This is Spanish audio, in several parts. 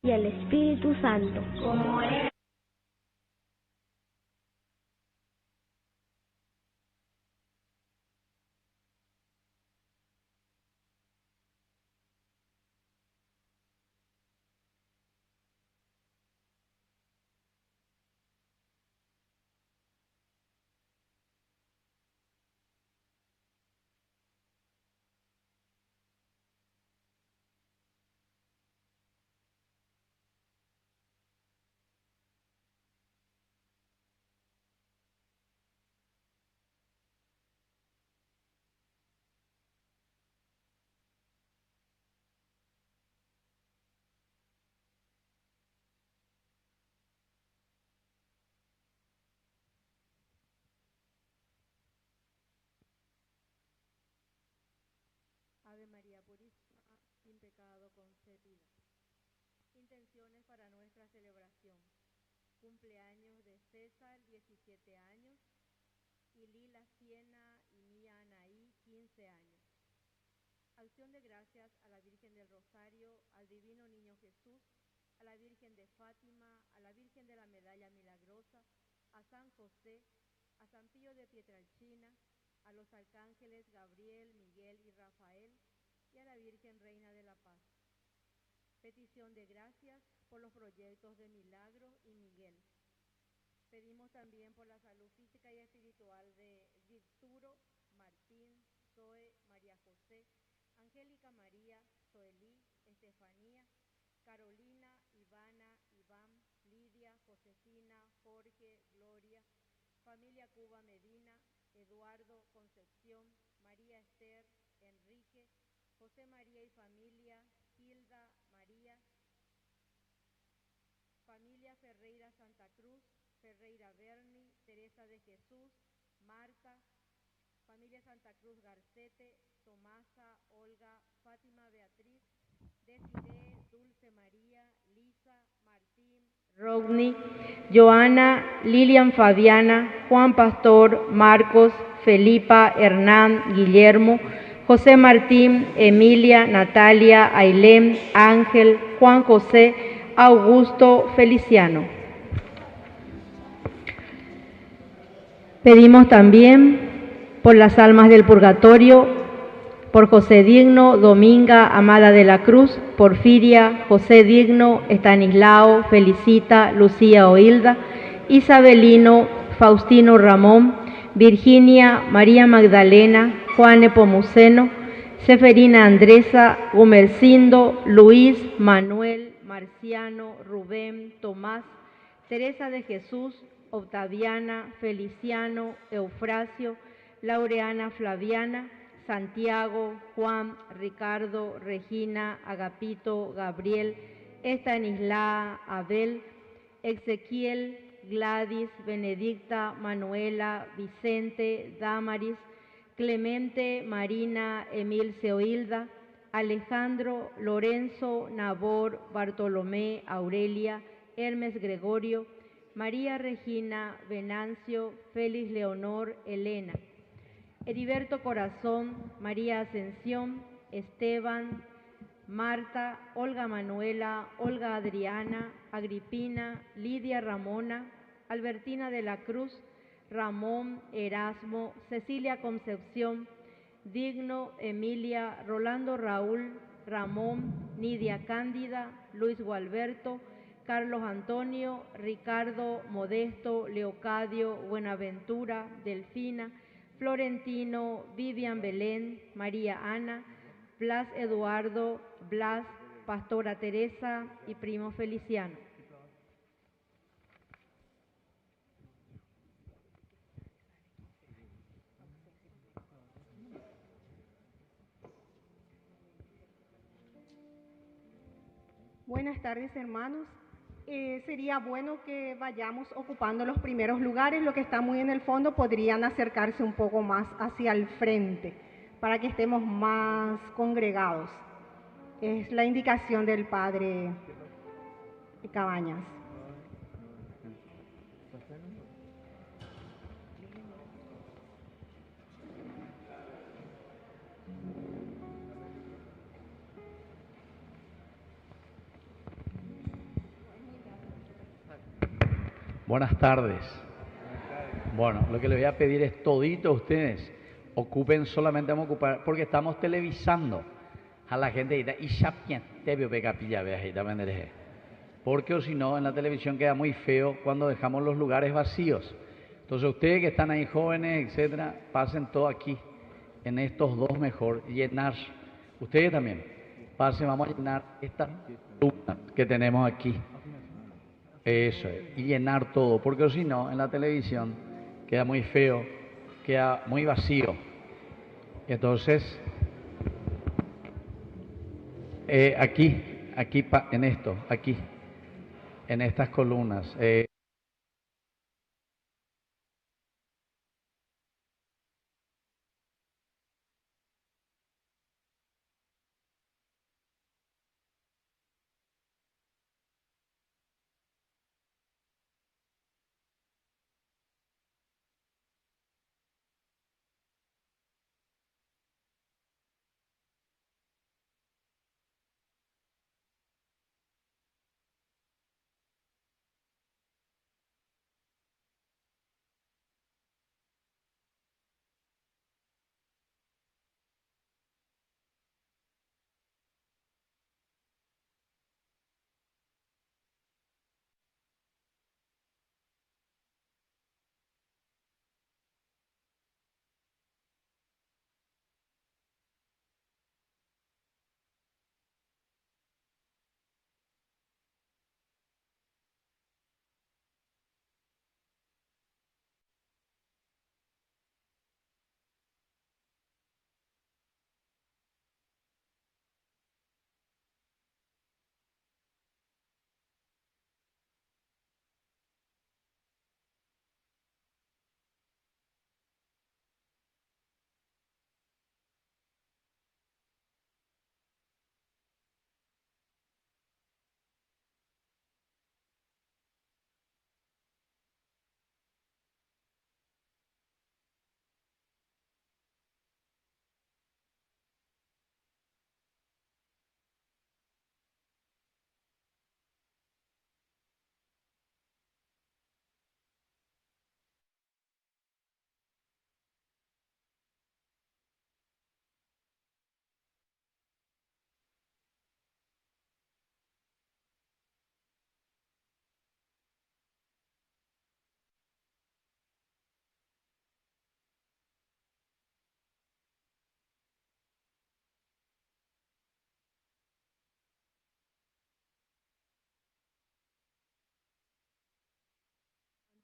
y al Espíritu Santo. Ave María Purísima, sin pecado concebida. Intenciones para nuestra celebración. Cumpleaños de César, 17 años, y Lila Siena y Mía Anaí, 15 años. Acción de gracias a la Virgen del Rosario, al Divino Niño Jesús, a la Virgen de Fátima, a la Virgen de la Medalla Milagrosa, a San José, a San Pío de Pietrelcina, a los arcángeles Gabriel, Miguel y Rafael, y a la Virgen Reina de la Paz. Petición de gracias por los proyectos de Milagro y Miguel. Pedimos también por la salud física y espiritual de Virturo, Martín, Zoe, María José, Angélica María, Zoelí, Estefanía, Carolina, Ivana, Iván, Lidia, Josefina, Jorge, Gloria, familia Cuba Medina, Eduardo, Concepción, María Esther, Enrique, José María y familia, Hilda, María, familia Ferreira Santa Cruz, Ferreira Berni, Teresa de Jesús, Marta, familia Santa Cruz Garcete, Tomasa, Olga, Fátima Beatriz, Desiree, Dulce María, Lisa, Martín, Rodney, Joana, Lilian Fabiana, Juan Pastor, Marcos, Felipa, Hernán, Guillermo, José Martín, Emilia, Natalia, Ailén, Ángel, Juan José, Augusto, Feliciano. Pedimos también por las almas del purgatorio, por José Digno, Dominga, Amada de la Cruz, Porfiria, José Digno, Estanislao, Felicita, Lucía Oilda, Isabelino, Faustino Ramón, Virginia, María Magdalena, Juan Nepomuceno, Seferina Andresa, Gumercindo, Luis, Manuel, Marciano, Rubén, Tomás, Teresa de Jesús, Octaviana, Feliciano, Eufrasio, Laureana Flaviana, Santiago, Juan, Ricardo, Regina, Agapito, Gabriel, Estanislao, Abel, Ezequiel, Gladys, Benedicta, Manuela, Vicente, Damaris, Clemente, Marina, Emilce Oilda, Alejandro, Lorenzo, Nabor, Bartolomé, Aurelia, Hermes Gregorio, María Regina, Venancio, Félix Leonor, Elena, Heriberto Corazón, María Ascensión, Esteban, Marta, Olga Manuela, Olga Adriana, Agripina, Lidia Ramona, Albertina de la Cruz, Ramón, Erasmo, Cecilia Concepción, Digno, Emilia, Rolando Raúl, Ramón, Nidia Cándida, Luis Gualberto, Carlos Antonio, Ricardo, Modesto, Leocadio, Buenaventura, Delfina, Florentino, Vivian Belén, María Ana, Blas Eduardo, Blas, Pastora Teresa y Primo Feliciano. Buenas tardes, hermanos. Sería bueno que vayamos ocupando los primeros lugares. Los que están muy en el fondo podrían acercarse un poco más hacia el frente para que estemos más congregados. Es la indicación del Padre Cabañas. Buenas tardes. Bueno, lo que les voy a pedir es todito ustedes ocupen, solamente vamos a ocupar, porque estamos televisando a la gente y ya te veo capilla, porque o si no en la televisión queda muy feo cuando dejamos los lugares vacíos. Entonces ustedes que están ahí jóvenes, etcétera, pasen todo aquí, en estos dos mejor, llenar. Ustedes también, pasen, vamos a llenar esta columna que tenemos aquí. Eso es, y llenar todo, porque si no, en la televisión queda muy feo, queda muy vacío. Entonces, aquí, en esto, aquí, en estas columnas.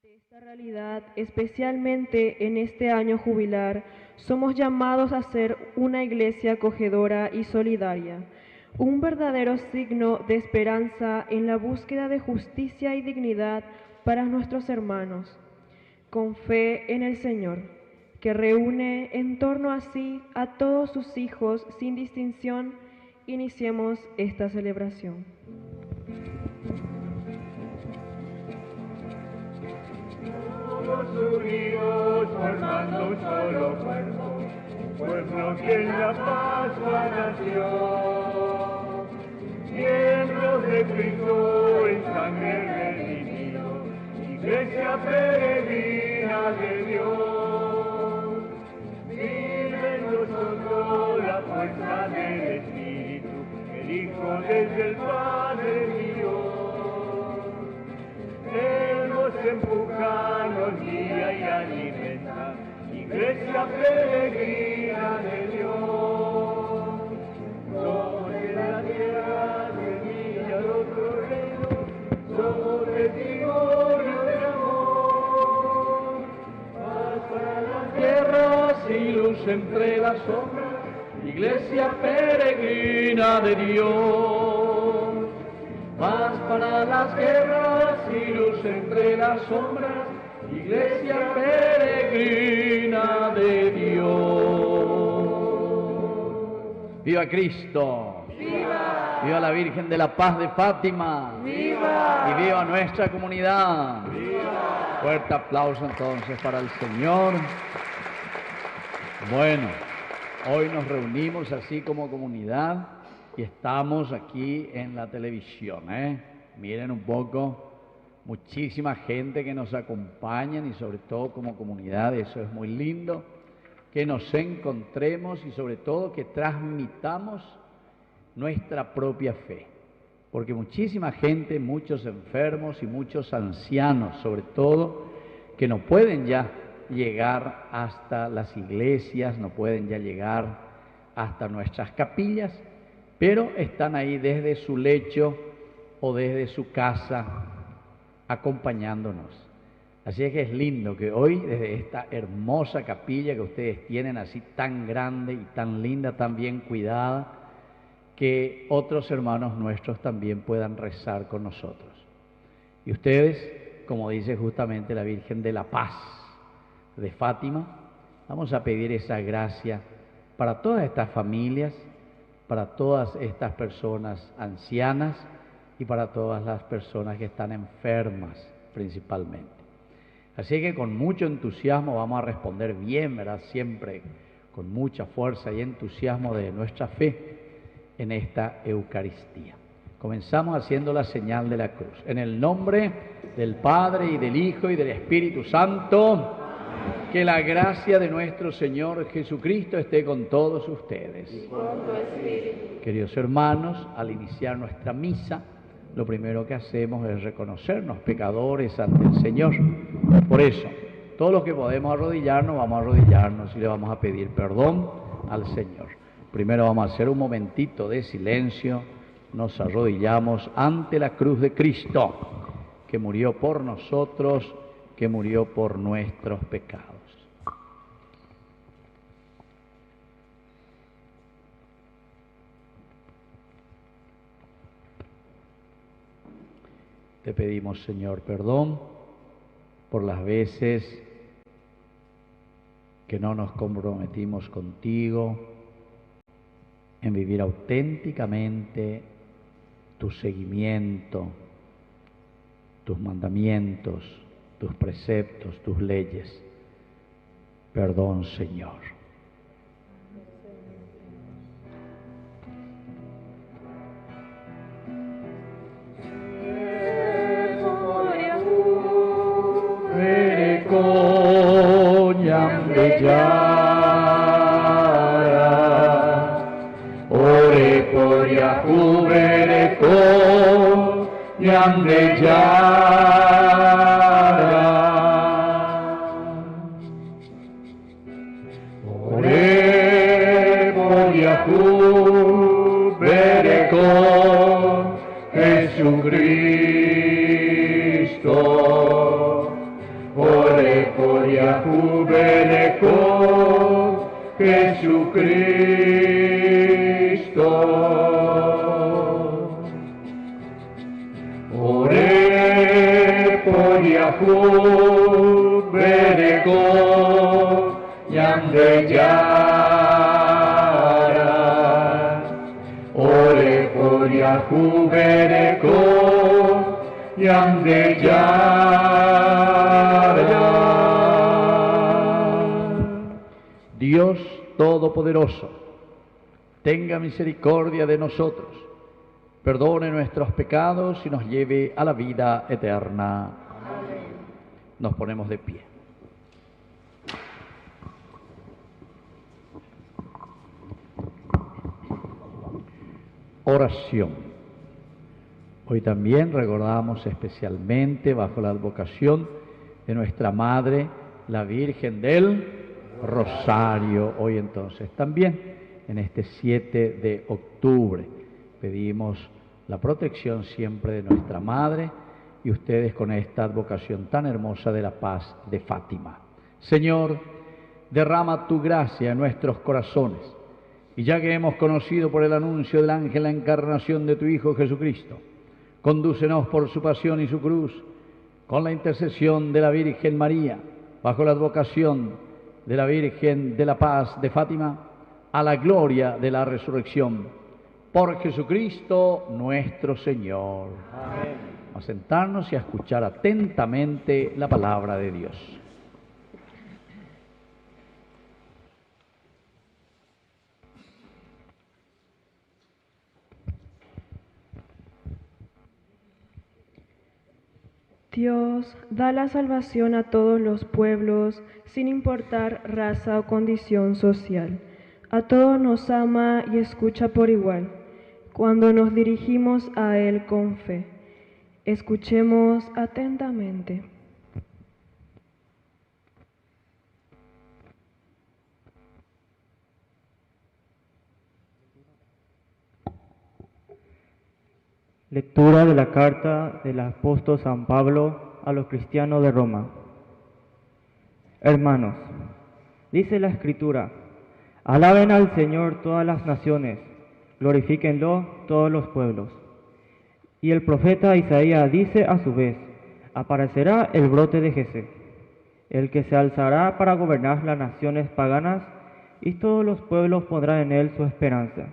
Esta realidad, especialmente en este año jubilar, somos llamados a ser una iglesia acogedora y solidaria, un verdadero signo de esperanza en la búsqueda de justicia y dignidad para nuestros hermanos, con fe en el Señor, que reúne en torno a sí a todos sus hijos sin distinción. Iniciemos esta celebración. Unidos formando un solo cuerpo, pueblo que en la Pascua nació. Miembros de Cristo en sangre redimido, iglesia peregrina de Dios. Vive en nosotros la fuerza del Espíritu, el Hijo desde el Padre mío. Él nos empuja, nos guía y alimenta, iglesia peregrina de Dios. Somos de la tierra, semilla de otro reino, somos testimonio de amor. Paz para las tierras y luz entre las sombras, iglesia peregrina de Dios. Paz para las guerras y luz entre las sombras, iglesia peregrina de Dios. ¡Viva Cristo! ¡Viva! ¡Viva la Virgen de la Paz de Fátima! ¡Viva! ¡Y viva nuestra comunidad! ¡Viva! Fuerte aplauso entonces para el Señor. Bueno, hoy nos reunimos así como comunidad. Y estamos aquí en la televisión, Miren un poco muchísima gente que nos acompaña y sobre todo como comunidad, eso es muy lindo, que nos encontremos y sobre todo que transmitamos nuestra propia fe, porque muchísima gente, muchos enfermos y muchos ancianos sobre todo, que no pueden ya llegar hasta las iglesias, no pueden ya llegar hasta nuestras capillas, pero están ahí desde su lecho o desde su casa acompañándonos. Así es que es lindo que hoy desde esta hermosa capilla que ustedes tienen así tan grande y tan linda, tan bien cuidada, que otros hermanos nuestros también puedan rezar con nosotros. Y ustedes, como dice justamente la Virgen de la Paz de Fátima, vamos a pedir esa gracia para todas estas familias, para todas estas personas ancianas y para todas las personas que están enfermas principalmente. Así que con mucho entusiasmo vamos a responder bien, ¿verdad? Siempre con mucha fuerza y entusiasmo de nuestra fe en esta Eucaristía. Comenzamos haciendo la señal de la cruz. En el nombre del Padre y del Hijo y del Espíritu Santo, que la gracia de nuestro Señor Jesucristo esté con todos ustedes. Y con tu espíritu. Queridos hermanos, al iniciar nuestra misa, lo primero que hacemos es reconocernos pecadores ante el Señor. Por eso, todos los que podemos arrodillarnos, vamos a arrodillarnos y le vamos a pedir perdón al Señor. Primero vamos a hacer un momentito de silencio, nos arrodillamos ante la cruz de Cristo, que murió por nosotros, que murió por nuestros pecados. Te pedimos, Señor, perdón por las veces que no nos comprometimos contigo en vivir auténticamente tu seguimiento, tus mandamientos, tus preceptos, tus leyes. Perdón, Señor. Ore por Yahu Bereko Yande Yara. Ore por Yahu Bereko Jesucristo. Ore por Yahu Bereko Jesucristo. Ore por Yahu Bereko Yande Yara. Ore por Yahu Bereko Yande Yara. Dios Todopoderoso, tenga misericordia de nosotros, perdone nuestros pecados y nos lleve a la vida eterna. Amén. Nos ponemos de pie. Oración. Hoy también recordamos especialmente bajo la advocación de nuestra Madre, la Virgen del Rosario. Hoy entonces también, en este 7 de octubre, pedimos la protección siempre de nuestra Madre y ustedes con esta advocación tan hermosa de la paz de Fátima. Señor, derrama tu gracia en nuestros corazones y ya que hemos conocido por el anuncio del ángel la encarnación de tu Hijo Jesucristo, condúcenos por su pasión y su cruz, con la intercesión de la Virgen María, bajo la advocación de la Virgen de la Paz de Fátima, a la gloria de la resurrección. Por Jesucristo nuestro Señor. Amén. Vamos a sentarnos y a escuchar atentamente la palabra de Dios. Dios da la salvación a todos los pueblos, sin importar raza o condición social. A todos nos ama y escucha por igual, cuando nos dirigimos a Él con fe. Escuchemos atentamente. Lectura de la carta del apóstol San Pablo a los cristianos de Roma. Hermanos, dice la Escritura, alaben al Señor todas las naciones, glorifíquenlo todos los pueblos. Y el profeta Isaías dice a su vez, aparecerá el brote de Jesé, el que se alzará para gobernar las naciones paganas, y todos los pueblos pondrán en él su esperanza.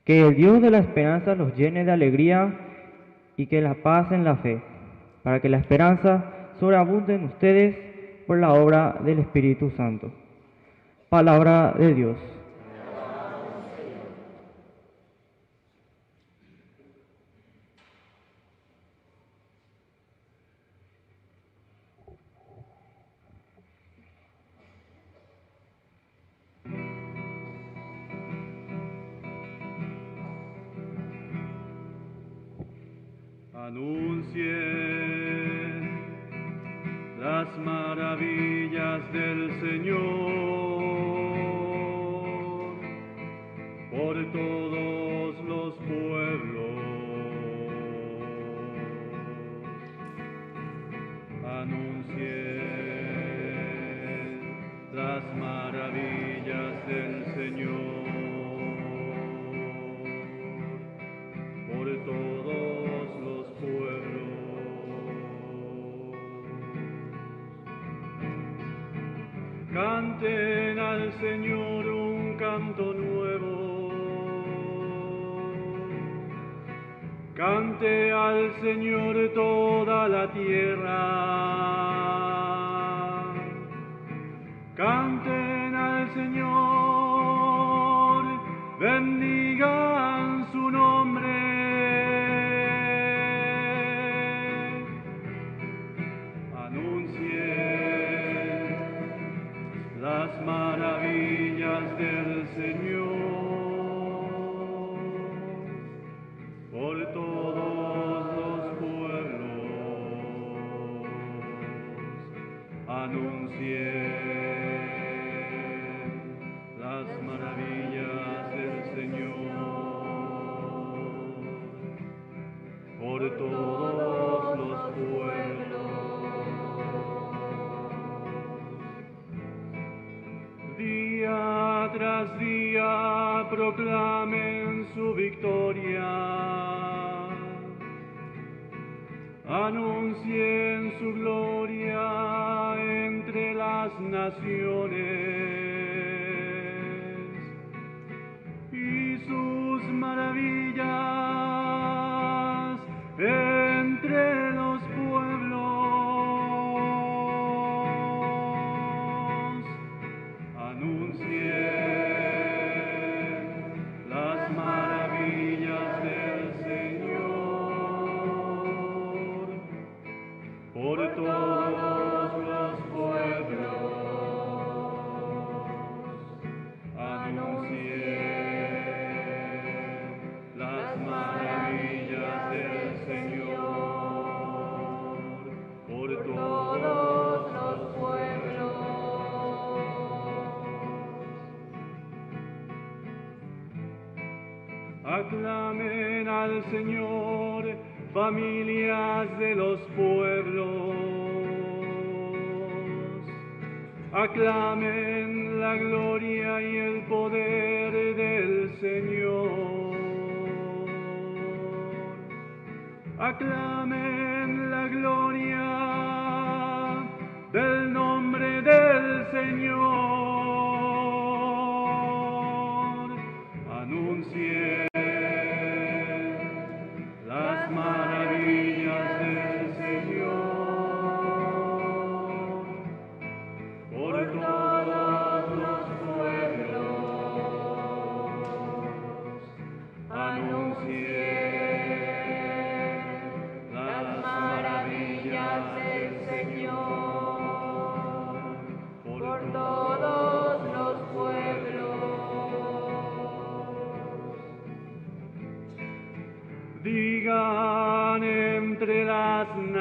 Que el Dios de la esperanza los llene de alegría y que la paz en la fe, para que la esperanza sobreabunde en ustedes por la obra del Espíritu Santo. Palabra de Dios. Anuncien las maravillas del Señor por todos los pueblos. Anuncien las maravillas del Señor por todos los pueblos. Canten al Señor un canto nuevo. Cante al Señor toda la tierra. Canten al Señor, bendigan su nombre. Las maravillas del Señor por todos los pueblos. Anuncien las maravillas del Señor por todos los pueblos. Día tras día proclamen su victoria, anuncien su gloria entre las naciones y sus maravillas entre los pueblos. Las maravillas del Señor por todos los pueblos. Anuncien las maravillas del Señor por todos los pueblos. Aclamen al Señor, familias de los pueblos. Aclamen la gloria y el poder del Señor. Aclamen la gloria del nombre del Señor. Anuncien las maravillas del Señor por todos los pueblos. Anuncien las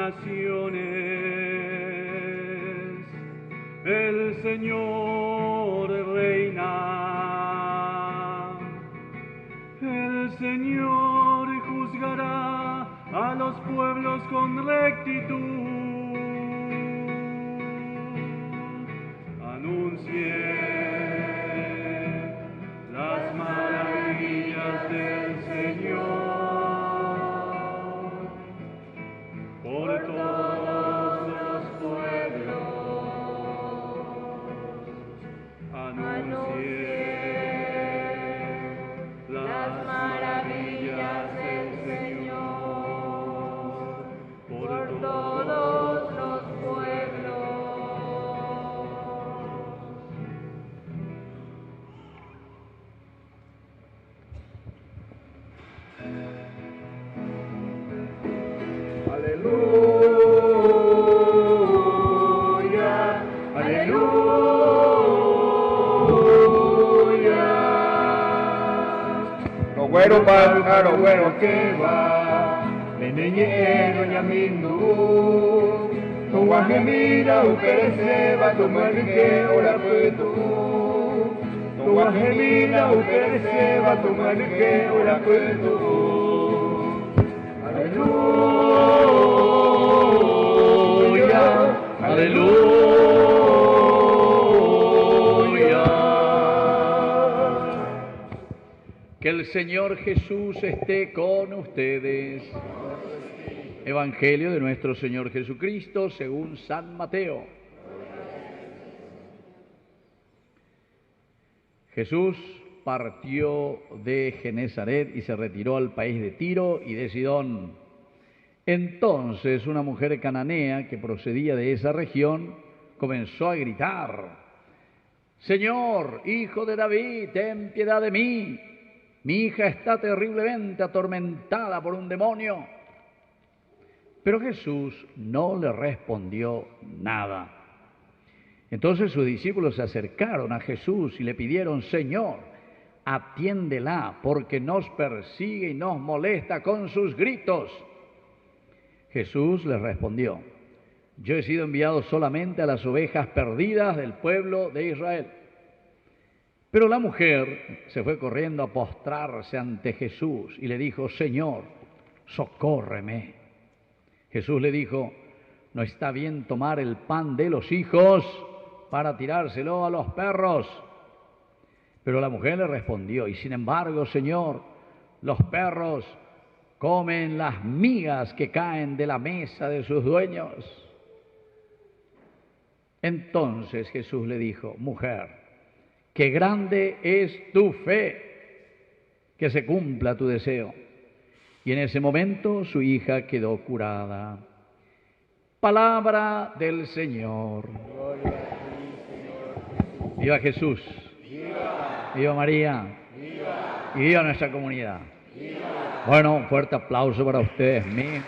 naciones. El Señor reina. El Señor juzgará a los pueblos con rectitud. Anuncien las maravillas del Señor por todos los pueblos. Anuncien las maravillas del Señor por todos los pueblos. Aleluya, aleluya. Lo bueno pasa, lo bueno que va. Neneye doña Mindu. Tu guajemira uperese va tu marque ora puetu. Tu guajemira uperese va tu marque ora puetu. Aleluya, aleluya. Que el Señor Jesús esté con ustedes. Evangelio de nuestro Señor Jesucristo según San Mateo. Jesús partió de Genezaret y se retiró al país de Tiro y de Sidón. Entonces una mujer cananea que procedía de esa región comenzó a gritar: Señor, hijo de David, ten piedad de mí. Mi hija está terriblemente atormentada por un demonio. Pero Jesús no le respondió nada. Entonces sus discípulos se acercaron a Jesús y le pidieron: Señor, atiéndela, porque nos persigue y nos molesta con sus gritos. Jesús les respondió: Yo he sido enviado solamente a las ovejas perdidas del pueblo de Israel. Pero la mujer se fue corriendo a postrarse ante Jesús y le dijo: Señor, socórreme. Jesús le dijo: No está bien tomar el pan de los hijos para tirárselo a los perros. Pero la mujer le respondió: Y sin embargo, Señor, los perros comen las migas que caen de la mesa de sus dueños. Entonces Jesús le dijo: Mujer, qué grande es tu fe, que se cumpla tu deseo. Y en ese momento su hija quedó curada. Palabra del Señor. Viva Jesús. Viva María. Y viva nuestra comunidad. Bueno, un fuerte aplauso para ustedes. Muy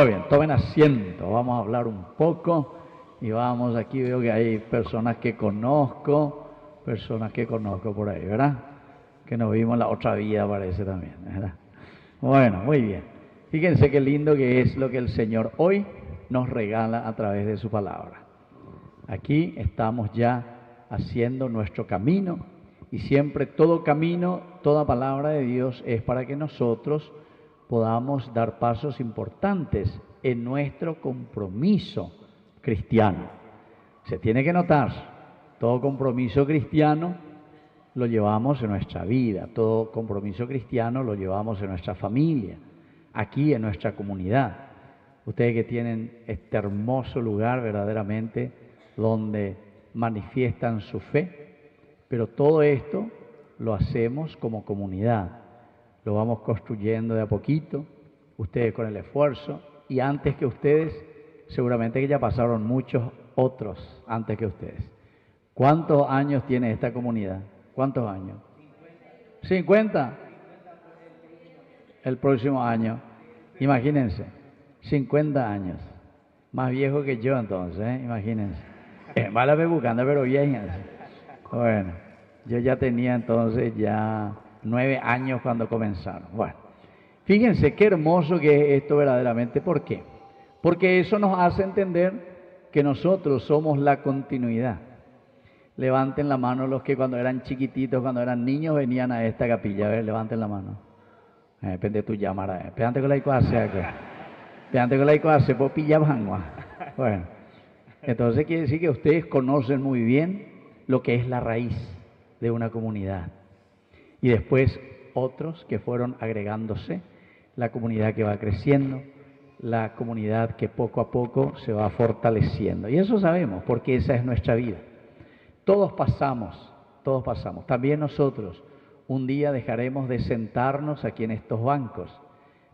bien, tomen asiento. Vamos a hablar un poco. Y vamos, aquí veo que hay personas que conozco por ahí, ¿verdad? Que nos vimos la otra vida, parece también, ¿verdad? Bueno, muy bien. Fíjense qué lindo que es lo que el Señor hoy nos regala a través de su palabra. Aquí estamos ya haciendo nuestro camino y siempre todo camino, toda palabra de Dios es para que nosotros podamos dar pasos importantes en nuestro compromiso cristiano. Se tiene que notar, todo compromiso cristiano lo llevamos en nuestra vida, todo compromiso cristiano lo llevamos en nuestra familia, aquí en nuestra comunidad. Ustedes que tienen este hermoso lugar verdaderamente donde manifiestan su fe, pero todo esto lo hacemos como comunidad, lo vamos construyendo de a poquito, ustedes con el esfuerzo, y antes que ustedes, seguramente que ya pasaron muchos otros antes que ustedes. ¿Cuántos años tiene esta comunidad? ¿Cuántos años? 50. El próximo año. Imagínense, 50 años. Más viejo que yo entonces, ¿eh? Imagínense. Mala buscando, pero bien. Bueno, Yo ya tenía entonces ya 9 años cuando comenzaron. Bueno, fíjense qué hermoso que es esto verdaderamente. ¿Por qué? Porque eso nos hace entender que nosotros somos la continuidad. Levanten la mano los que cuando eran chiquititos, cuando eran niños, venían a esta capilla. A ver, levanten la mano. Depende de tu llamada. Espérate que la hace acá. Espérate que la hace, pues pilla bangua. Bueno, entonces quiere decir que ustedes conocen muy bien lo que es la raíz de una comunidad. Y después otros que fueron agregándose, la comunidad que va creciendo, la comunidad que poco a poco se va fortaleciendo. Y eso sabemos, porque esa es nuestra vida. Todos pasamos. También nosotros un día dejaremos de sentarnos aquí en estos bancos,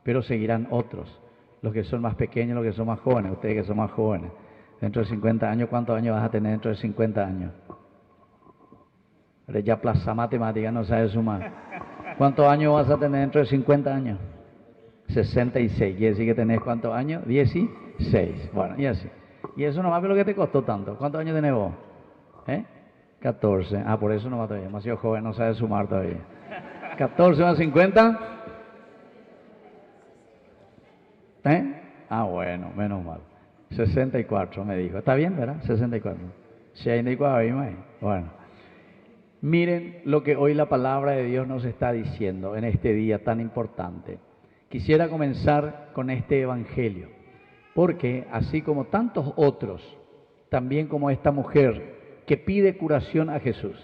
pero seguirán otros, los que son más pequeños, los que son más jóvenes, ustedes que son más jóvenes. Dentro de 50 años, ¿cuántos años vas a tener dentro de 50 años? Pero ya plaza matemática no sabe sumar. ¿Cuántos años vas a tener dentro de 50 años? 66. ¿Quiere decir que tenés cuántos años? 16. Bueno, y así. Y eso nomás es lo que te costó tanto. ¿Cuántos años tenés vos? 14. Ah, por eso no va todavía. Demasiado joven, no sabe sumar todavía. 14 más 50. Ah, bueno, menos mal. 64 me dijo. ¿Está bien, verdad? 64. 64, bueno. Miren lo que hoy la palabra de Dios nos está diciendo en este día tan importante. Quisiera comenzar con este evangelio, porque así como tantos otros, también como esta mujer que pide curación a Jesús.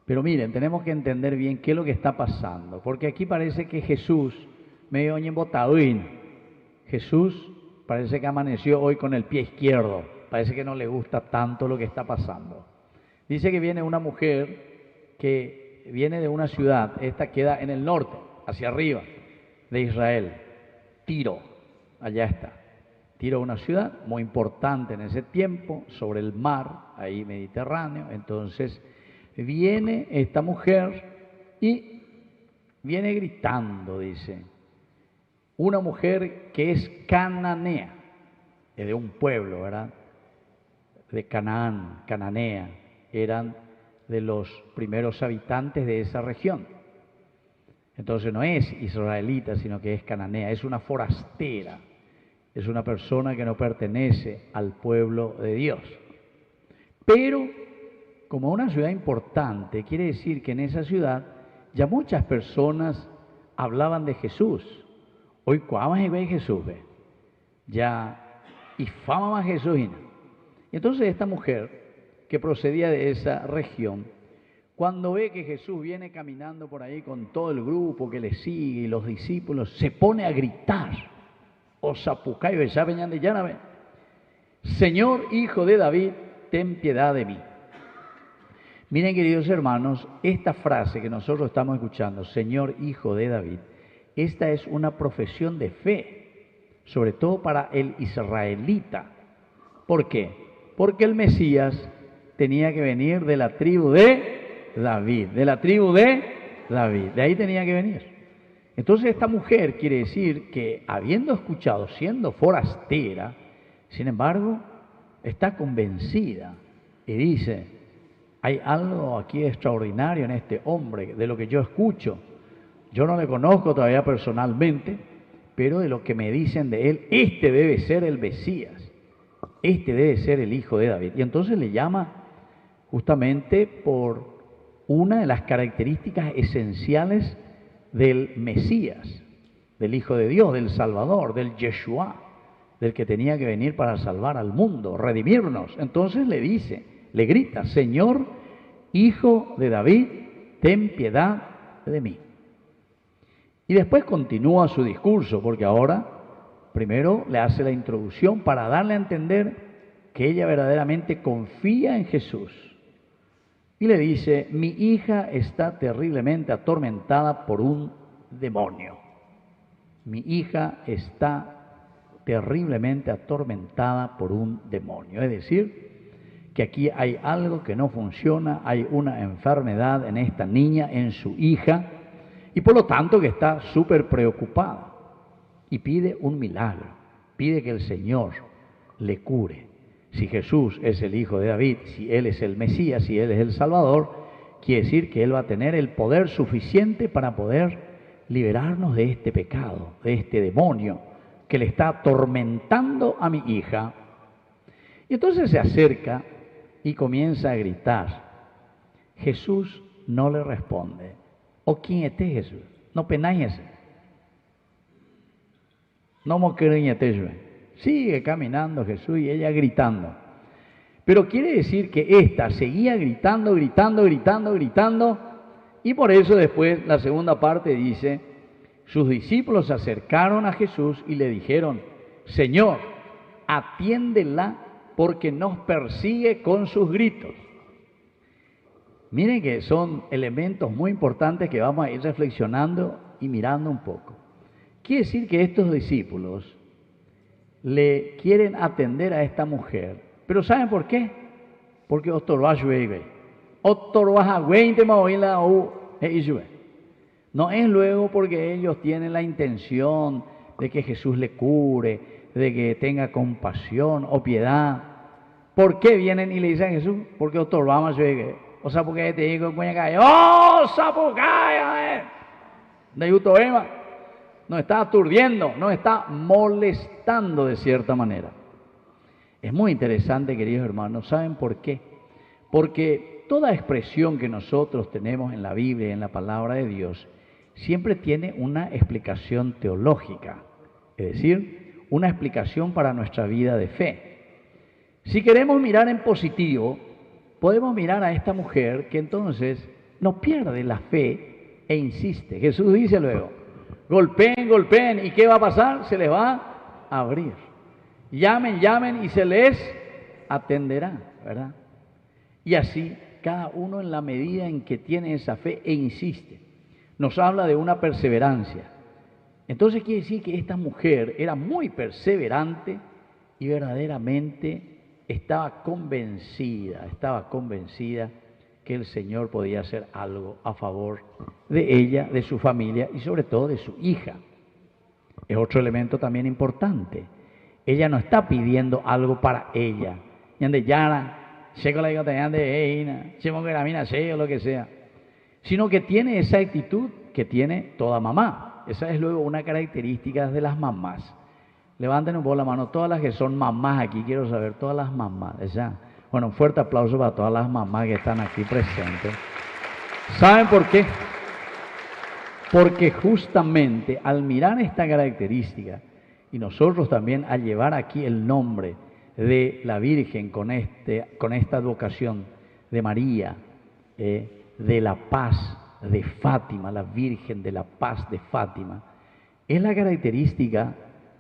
Pero miren, tenemos que entender bien qué es lo que está pasando, porque aquí parece que Jesús, medio embotadín, Jesús parece que amaneció hoy con el pie izquierdo, parece que no le gusta tanto lo que está pasando. Dice que viene una mujer que viene de una ciudad, esta queda en el norte, hacia arriba de Israel, Tiro, allá está. Tiro, una ciudad muy importante en ese tiempo, sobre el mar, ahí Mediterráneo. Entonces viene esta mujer y viene gritando, dice, una mujer que es cananea, es de un pueblo, ¿verdad? De Canaán, cananea, eran de los primeros habitantes de esa región. Entonces no es israelita, sino que es cananea, es una forastera, es una persona que no pertenece al pueblo de Dios. Pero como una ciudad importante, quiere decir que en esa ciudad ya muchas personas hablaban de Jesús. Hoy cuámas y ve Jesús, ve. Ya, y fama más Jesús. Y entonces esta mujer, que procedía de esa región, cuando ve que Jesús viene caminando por ahí con todo el grupo que le sigue y los discípulos, se pone a gritar, Osapucayo, Señor, Hijo de David, ten piedad de mí. Miren, queridos hermanos, esta frase que nosotros estamos escuchando, Señor, Hijo de David, esta es una profesión de fe, sobre todo para el israelita. ¿Por qué? Porque el Mesías tenía que venir de la tribu de David, de ahí tenía que venir. Entonces esta mujer quiere decir que, habiendo escuchado, siendo forastera, sin embargo, está convencida y dice, hay algo aquí extraordinario en este hombre, de lo que yo escucho. Yo no le conozco todavía personalmente, pero de lo que me dicen de él, este debe ser el Mesías, este debe ser el Hijo de David. Y entonces le llama justamente por una de las características esenciales del Mesías, del Hijo de Dios, del Salvador, del Yeshua, del que tenía que venir para salvar al mundo, redimirnos. Entonces le dice, le grita, Señor, Hijo de David, ten piedad de mí. Y después continúa su discurso, porque ahora primero le hace la introducción para darle a entender que ella verdaderamente confía en Jesús. Y le dice, mi hija está terriblemente atormentada por un demonio. Mi hija está terriblemente atormentada por un demonio. Es decir, que aquí hay algo que no funciona, hay una enfermedad en esta niña, en su hija, y por lo tanto que está súper preocupada. Y pide un milagro, pide que el Señor le cure. Si Jesús es el Hijo de David, si Él es el Mesías, si Él es el Salvador, quiere decir que Él va a tener el poder suficiente para poder liberarnos de este pecado, de este demonio que le está atormentando a mi hija. Y entonces se acerca y comienza a gritar. Jesús no le responde. ¿O quién es Jesús? No penáis. No me sigue caminando Jesús y ella gritando. Pero quiere decir que ésta seguía gritando, y por eso después la segunda parte dice, sus discípulos se acercaron a Jesús y le dijeron, Señor, atiéndela porque nos persigue con sus gritos. Miren que son elementos muy importantes que vamos a ir reflexionando y mirando un poco. Quiere decir que estos discípulos le quieren atender a esta mujer. ¿Pero saben por qué? Porque no es luego porque ellos tienen la intención de que Jesús le cure, de que tenga compasión o piedad. ¿Por qué vienen y le dicen a Jesús? Porque o sea, porque te digo, ¡oh, sapocaya! Nos está aturdiendo, nos está molestando de cierta manera. Es muy interesante, queridos hermanos, ¿saben por qué? Porque toda expresión que nosotros tenemos en la Biblia y en la palabra de Dios siempre tiene una explicación teológica, es decir, una explicación para nuestra vida de fe. Si queremos mirar en positivo, podemos mirar a esta mujer que entonces no pierde la fe e insiste. Jesús dice luego, golpeen, ¿y qué va a pasar? Se les va a abrir. Llamen y se les atenderá, ¿verdad? Y así, cada uno en la medida en que tiene esa fe e insiste, nos habla de una perseverancia. Entonces quiere decir que esta mujer era muy perseverante y verdaderamente estaba convencida que el Señor podía hacer algo a favor de ella, de su familia y sobre todo de su hija. Es otro elemento también importante. Ella no está pidiendo algo para ella, o lo que sea, sino que tiene esa actitud que tiene toda mamá. Esa es luego una característica de las mamás. Levanten un poco la mano, todas las que son mamás aquí, quiero saber, todas las mamás. ¿Ya? Bueno, un fuerte aplauso para todas las mamás que están aquí presentes. ¿Saben por qué? Porque justamente al mirar esta característica, y nosotros también al llevar aquí el nombre de la Virgen con esta advocación de María, de la paz de Fátima, la Virgen de la paz de Fátima, es la característica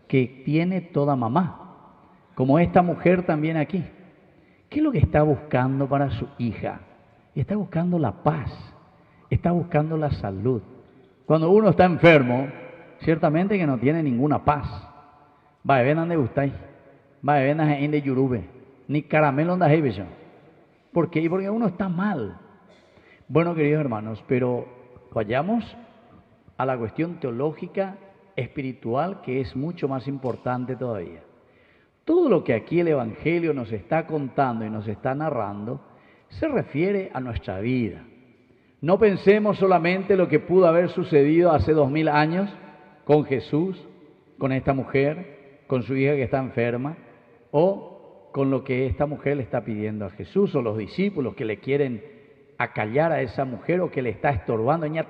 que tiene toda mamá, como esta mujer también aquí. ¿Qué es lo que está buscando para su hija? Está buscando la paz, está buscando la salud. Cuando uno está enfermo, ciertamente que no tiene ninguna paz. Ven donde gustáis, ven a de Yurube, ni caramelo onda hebecho. ¿Por qué? Porque uno está mal. Bueno, queridos hermanos, pero vayamos a la cuestión teológica, espiritual, que es mucho más importante todavía. Todo lo que aquí el Evangelio nos está contando y nos está narrando se refiere a nuestra vida. No pensemos solamente lo que pudo haber sucedido hace 2000 años con Jesús, con esta mujer, con su hija que está enferma, o con lo que esta mujer le está pidiendo a Jesús, o los discípulos que le quieren acallar a esa mujer o que le está estorbando. Quiere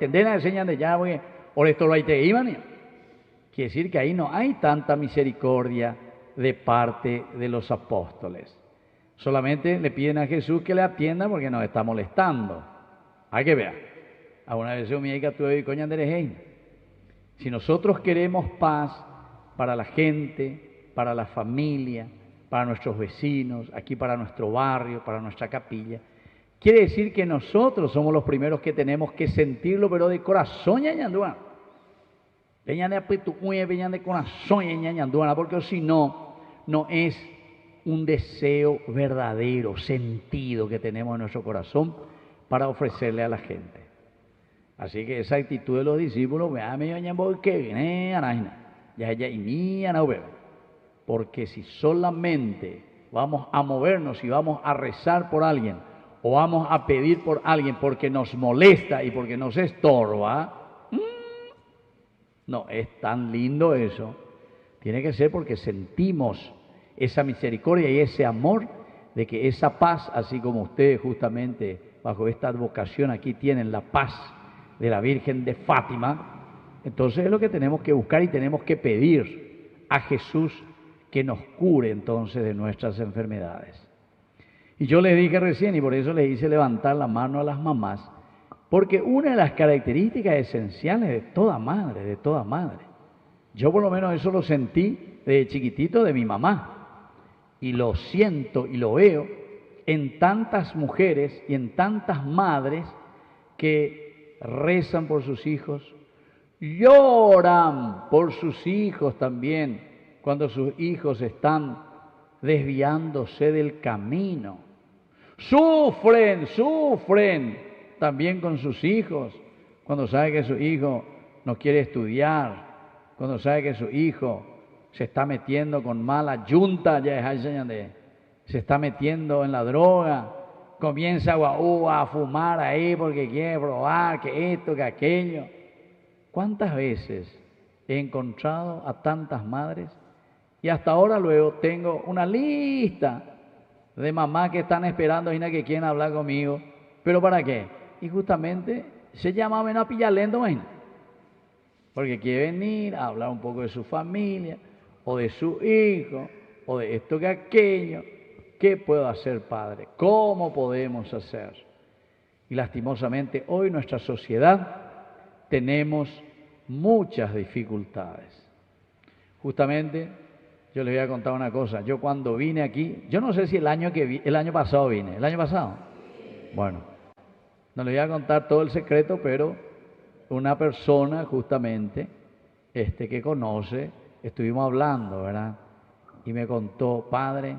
decir que ahí no hay tanta misericordia de parte de los apóstoles. Solamente le piden a Jesús que le atienda porque nos está molestando. Hay que ver. Alguna vez si nosotros queremos paz para la gente, para la familia, para nuestros vecinos, aquí para nuestro barrio, para nuestra capilla, quiere decir que nosotros somos los primeros que tenemos que sentirlo, pero de corazón, porque si no, no es un deseo verdadero, sentido que tenemos en nuestro corazón para ofrecerle a la gente. Así que esa actitud de los discípulos, porque si solamente vamos a movernos y vamos a rezar por alguien o vamos a pedir por alguien porque nos molesta y porque nos estorba, no, es tan lindo eso. Tiene que ser porque sentimos esa misericordia y ese amor de que esa paz, así como ustedes justamente bajo esta advocación aquí tienen la paz de la Virgen de Fátima, entonces es lo que tenemos que buscar y tenemos que pedir a Jesús que nos cure entonces de nuestras enfermedades. Y yo les dije recién, y por eso les hice levantar la mano a las mamás, porque una de las características esenciales de toda madre, yo por lo menos eso lo sentí desde chiquitito de mi mamá, y lo siento y lo veo en tantas mujeres y en tantas madres que rezan por sus hijos, lloran por sus hijos también, cuando sus hijos están desviándose del camino. Sufren también con sus hijos, cuando sabe que su hijo no quiere estudiar, cuando sabe que su hijo se está metiendo con mala yunta, se está metiendo en la droga, comienza a fumar ahí porque quiere probar que esto, que aquello. ¿Cuántas veces he encontrado a tantas madres? Y hasta ahora luego tengo una lista de mamás que están esperando y que quieren hablar conmigo. ¿Pero para qué? Y justamente se llama a pillalento, porque quiere venir a hablar un poco de su familia, o de su hijo, o de esto que aquello. ¿Qué puedo hacer, Padre? ¿Cómo podemos hacer? Y lastimosamente hoy en nuestra sociedad tenemos muchas dificultades. Justamente yo les voy a contar una cosa. Yo cuando vine aquí, yo no sé si el año pasado vine. ¿El año pasado? Bueno, no les voy a contar todo el secreto, pero una persona justamente que conoce, estuvimos hablando, ¿verdad? Y me contó, Padre,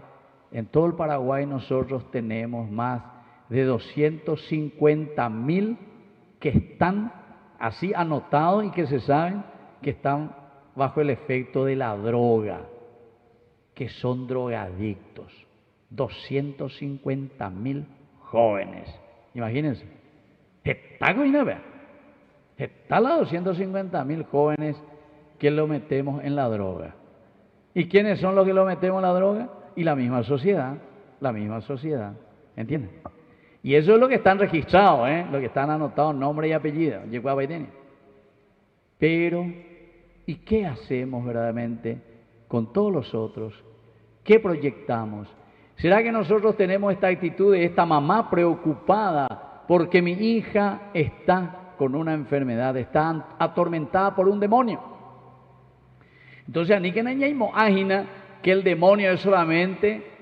en todo el Paraguay nosotros tenemos más de 250.000 que están así anotados y que se saben que están bajo el efecto de la droga, que son drogadictos. 250.000 jóvenes. Imagínense. Están los 250.000 jóvenes que lo metemos en la droga. ¿Y quiénes son los que lo metemos en la droga? Y la misma sociedad. ¿Entienden? Y eso es lo que están registrados, lo que están anotados, nombre y apellido. Pero, ¿y qué hacemos verdaderamente con todos los otros? ¿Qué proyectamos? ¿Será que nosotros tenemos esta actitud de esta mamá preocupada porque mi hija está con una enfermedad, está atormentada por un demonio? Entonces, ni que no imagina que el demonio es solamente,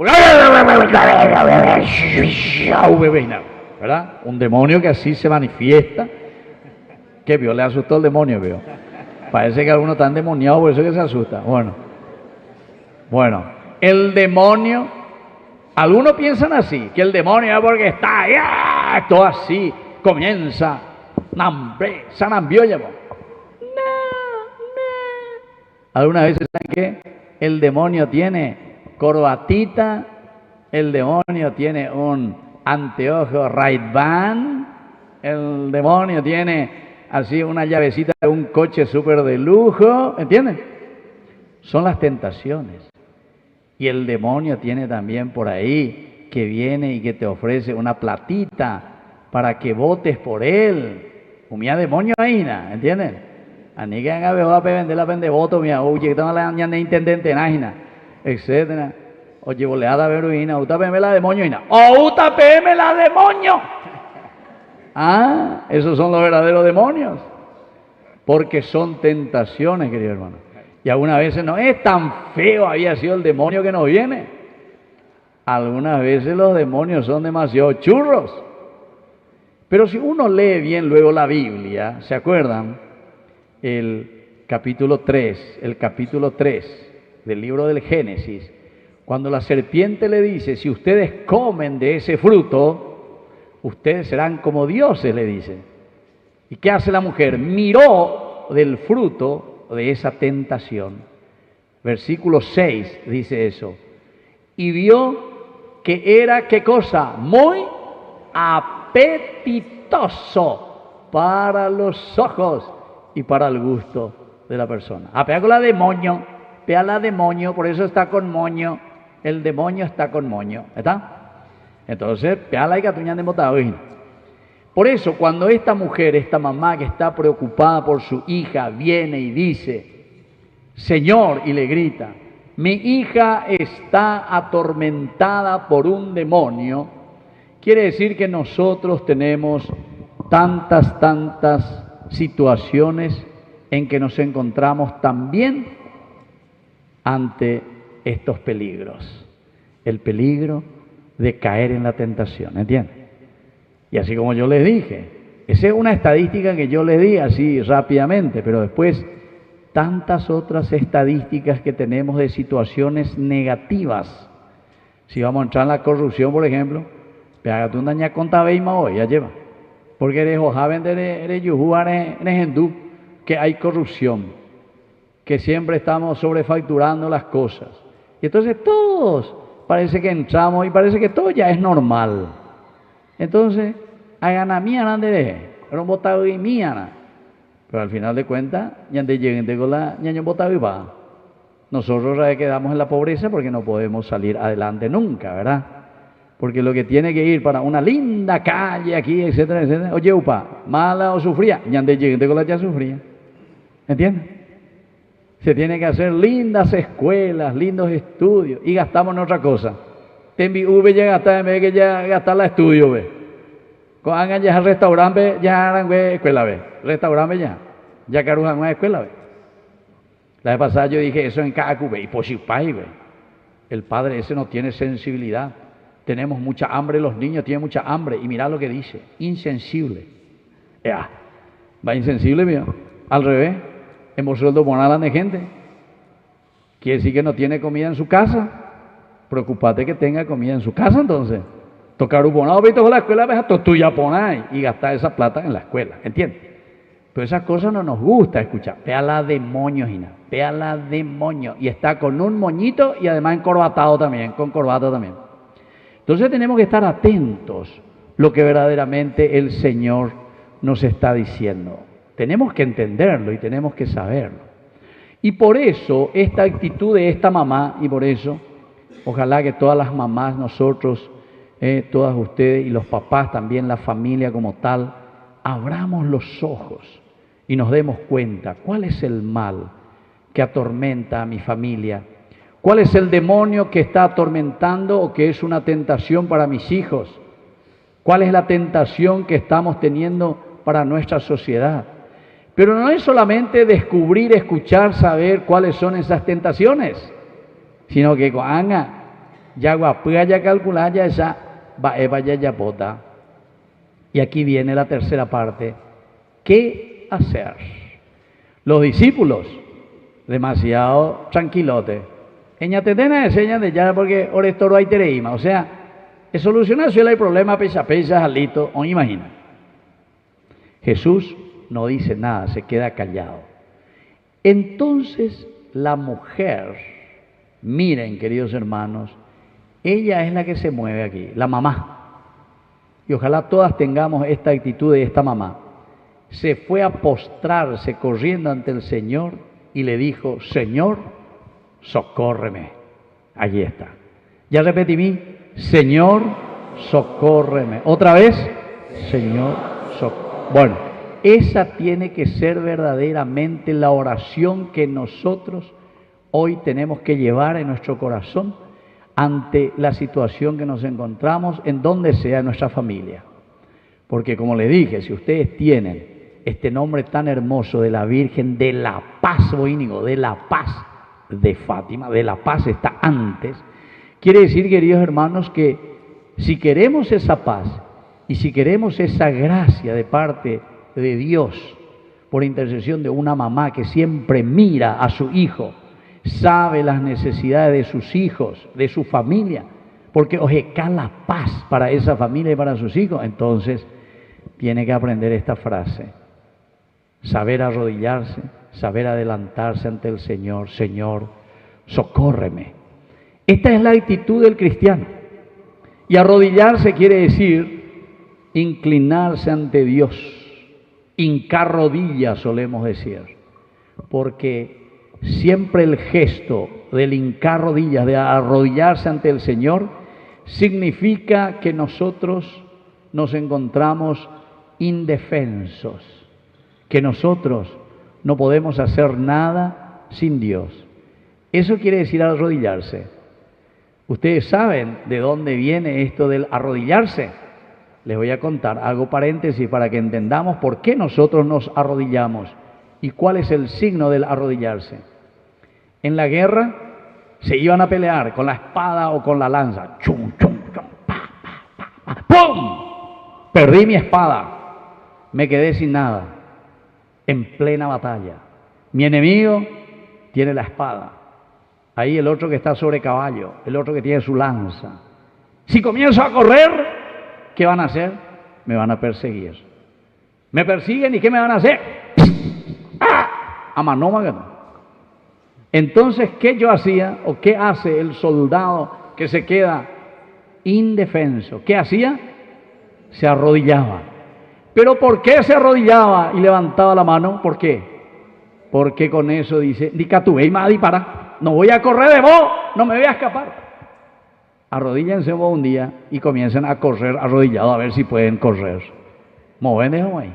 ¿verdad? Un demonio que así se manifiesta. ¿Qué vio? Le asustó el demonio, vio. Parece que algunos están endemoniados, por eso que se asusta. Bueno, el demonio, algunos piensan así, que el demonio es porque está ahí, todo así, comienza, sanambió, Algunas veces, ¿saben qué? El demonio tiene corbatita, el demonio tiene un anteojo Ray-Ban, el demonio tiene así una llavecita de un coche súper de lujo, ¿entienden? Son las tentaciones. Y el demonio tiene también por ahí que viene y que te ofrece una platita para que votes por él. Humía demonio ahí, ¿entienden? Ani que haga veo a vender la pende voto mía, oye, que están la de intendente nájina, etcétera. Oye, boleada veruina, uta peme la demonio ina. Uta peme la demonio. Esos son los verdaderos demonios. Porque son tentaciones, querido hermano. Y algunas veces no es tan feo había sido el demonio que nos viene. Algunas veces los demonios son demasiado churros. Pero si uno lee bien luego la Biblia, ¿se acuerdan? El capítulo 3 del libro del Génesis, cuando la serpiente le dice, si ustedes comen de ese fruto, ustedes serán como dioses, le dice. ¿Y qué hace la mujer? Miró del fruto de esa tentación. Versículo 6 dice eso. Y vio que era, ¿qué cosa? Muy apetitoso para los ojos y para el gusto de la persona. Pega con la demonio, pega la demonio, por eso está con moño. El demonio está con moño, ¿está? Entonces, pega la catuña de motavín. Por eso, cuando esta mujer, esta mamá que está preocupada por su hija, viene y dice, Señor, y le grita, mi hija está atormentada por un demonio, quiere decir que nosotros tenemos tantas situaciones en que nos encontramos también ante estos peligros. El peligro de caer en la tentación, ¿entienden? Y así como yo les dije, esa es una estadística que yo les di así rápidamente, pero después tantas otras estadísticas que tenemos de situaciones negativas. Si vamos a entrar en la corrupción, por ejemplo, pégate un daña conta veima hoy, ya lleva. Porque eres joven, eres yujuar en hindú, que hay corrupción, que siempre estamos sobrefacturando las cosas. Y entonces todos parece que entramos y parece que todo ya es normal. Entonces, hagan a mí, pero botado y mía. Pero al final de cuentas, ya te lleguen con la ñaño botado y va. Nosotros quedamos en la pobreza porque no podemos salir adelante nunca, ¿verdad? Porque lo que tiene que ir para una linda calle aquí, etcétera, etcétera. Oye, upa, mala o sufría, ya te lleguen con la ya sufría. ¿Entiendes? Se tiene que hacer lindas escuelas, lindos estudios y gastamos en otra cosa. V ya gasta en vez que ya gastar la estudio, ve. Cuando ya el restaurante, ya harán escuela, ve. Restaurante ya carujan una escuela, ve. La vez pasada yo dije eso en Cacu, ve, y Pochipay, ve. El padre ese no tiene sensibilidad. Tenemos mucha hambre, los niños tienen mucha hambre. Y mirá lo que dice, insensible. Va insensible, mío. Al revés, hemos sueldo moral de gente. Quiere decir que no tiene comida en su casa. Preocupate que tenga comida en su casa, entonces. Tocar un bonado, viste con la escuela, ves a tuya poner y gastar esa plata en la escuela, ¿entiendes? Pero esas cosas no nos gusta escuchar. Pea la demonio, Gina, pea la demonio. Y está con un moñito y además encorbatado también, con corbata también. Entonces tenemos que estar atentos lo que verdaderamente el Señor nos está diciendo. Tenemos que entenderlo y tenemos que saberlo. Y por eso esta actitud de esta mamá, y por eso ojalá que todas las mamás, nosotros, todas ustedes y los papás también, la familia como tal, abramos los ojos y nos demos cuenta cuál es el mal que atormenta a mi familia, cuál es el demonio que está atormentando o que es una tentación para mis hijos, cuál es la tentación que estamos teniendo para nuestra sociedad. Pero no es solamente descubrir, escuchar, saber cuáles son esas tentaciones, sino que anga ya guapea ya calcular ya esa vaya ya bota. Y aquí viene la tercera parte. ¿Qué hacer? Los discípulos, demasiado tranquilotes. Eñatetena enseñan de ya porque orestoro hay tereima. O sea, es solucionación el problema pesa jalito, o imagina. Jesús no dice nada, se queda callado. Entonces la mujer, miren queridos hermanos, ella es la que se mueve aquí, la mamá. Y ojalá todas tengamos esta actitud de esta mamá. Se fue a postrarse corriendo ante el Señor y le dijo, Señor, socórreme. Allí está. Ya repetí mí, Señor, socórreme. Otra vez, Señor, socórreme. Bueno, esa tiene que ser verdaderamente la oración que nosotros hoy tenemos que llevar en nuestro corazón ante la situación que nos encontramos en donde sea en nuestra familia. Porque como les dije, si ustedes tienen este nombre tan hermoso de la Virgen de la Paz, Íñigo, de la Paz de Fátima, de la Paz está antes, quiere decir, queridos hermanos, que si queremos esa paz y si queremos esa gracia de parte de Dios por intercesión de una mamá que siempre mira a su hijo, sabe las necesidades de sus hijos, de su familia, porque ojeca la paz para esa familia y para sus hijos, entonces tiene que aprender esta frase, saber arrodillarse, saber adelantarse ante el Señor, Señor, socórreme. Esta es la actitud del cristiano. Y arrodillarse quiere decir inclinarse ante Dios, hincar rodillas, solemos decir, porque siempre el gesto del hincar rodillas, de arrodillarse ante el Señor, significa que nosotros nos encontramos indefensos, que nosotros no podemos hacer nada sin Dios. Eso quiere decir arrodillarse. Ustedes saben de dónde viene esto del arrodillarse. Les voy a contar, hago paréntesis para que entendamos por qué nosotros nos arrodillamos y cuál es el signo del arrodillarse. En la guerra se iban a pelear con la espada o con la lanza. ¡Chum, chum, chum! ¡Pa, pa, pa, pa! ¡Pum! Perdí mi espada, me quedé sin nada, en plena batalla. Mi enemigo tiene la espada, ahí el otro que está sobre caballo, el otro que tiene su lanza. Si comienzo a correr, ¿qué van a hacer? Me van a perseguir. Me persiguen y ¿qué me van a hacer? ¡Ah! A manómaga. Entonces, ¿qué yo hacía o qué hace el soldado que se queda indefenso? ¿Qué hacía? Se arrodillaba. ¿Pero por qué se arrodillaba y levantaba la mano? ¿Por qué? Porque con eso dice, Dicatuve y Madi para, no voy a correr de vos, no me voy a escapar. Arrodíllense vos un día y comiencen a correr arrodillados a ver si pueden correr. Moven de ahí.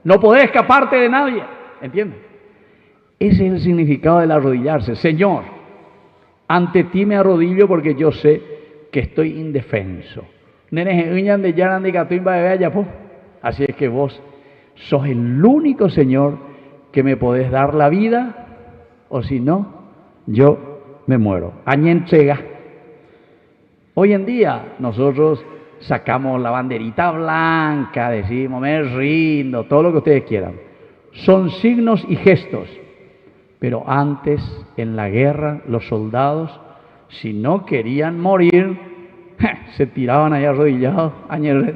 No podés escaparte de nadie, ¿entiendes? Ese es el significado del arrodillarse. Señor, ante ti me arrodillo porque yo sé que estoy indefenso. Así es que vos sos el único Señor que me podés dar la vida, o si no, yo me muero. Añe entrega. Hoy en día nosotros sacamos la banderita blanca, decimos, me rindo, todo lo que ustedes quieran. Son signos y gestos. Pero antes, en la guerra, los soldados, si no querían morir, se tiraban ahí arrodillados,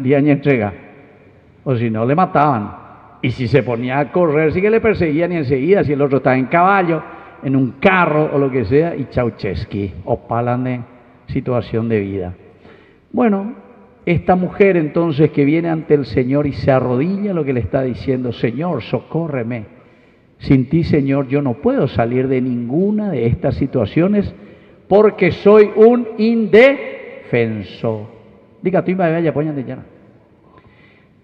día año entrega. O si no, le mataban. Y si se ponía a correr, sí que le perseguían y enseguida, si el otro estaba en caballo, en un carro o lo que sea, y Ceausescu, o palan de situación de vida. Bueno, esta mujer entonces que viene ante el Señor y se arrodilla, lo que le está diciendo, Señor, socórreme. Sin ti, Señor, yo no puedo salir de ninguna de estas situaciones porque soy un indefenso. Diga, tú y me vaya, poñan de llana.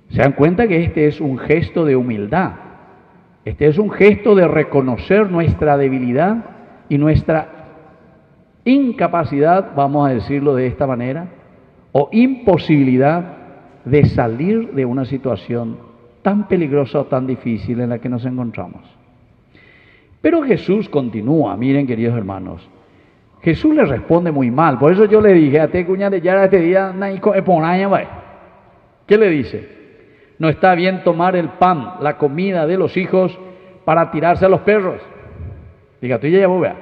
Se dan cuenta que este es un gesto de humildad. Este es un gesto de reconocer nuestra debilidad y nuestra incapacidad, vamos a decirlo de esta manera, o imposibilidad de salir de una situación tan peligrosa o tan difícil en la que nos encontramos. Pero Jesús continúa, miren queridos hermanos, Jesús le responde muy mal, por eso yo le dije a te cuña de ya este día, ¿qué le dice? No está bien tomar el pan, la comida de los hijos para tirarse a los perros. Diga, tú ya vea,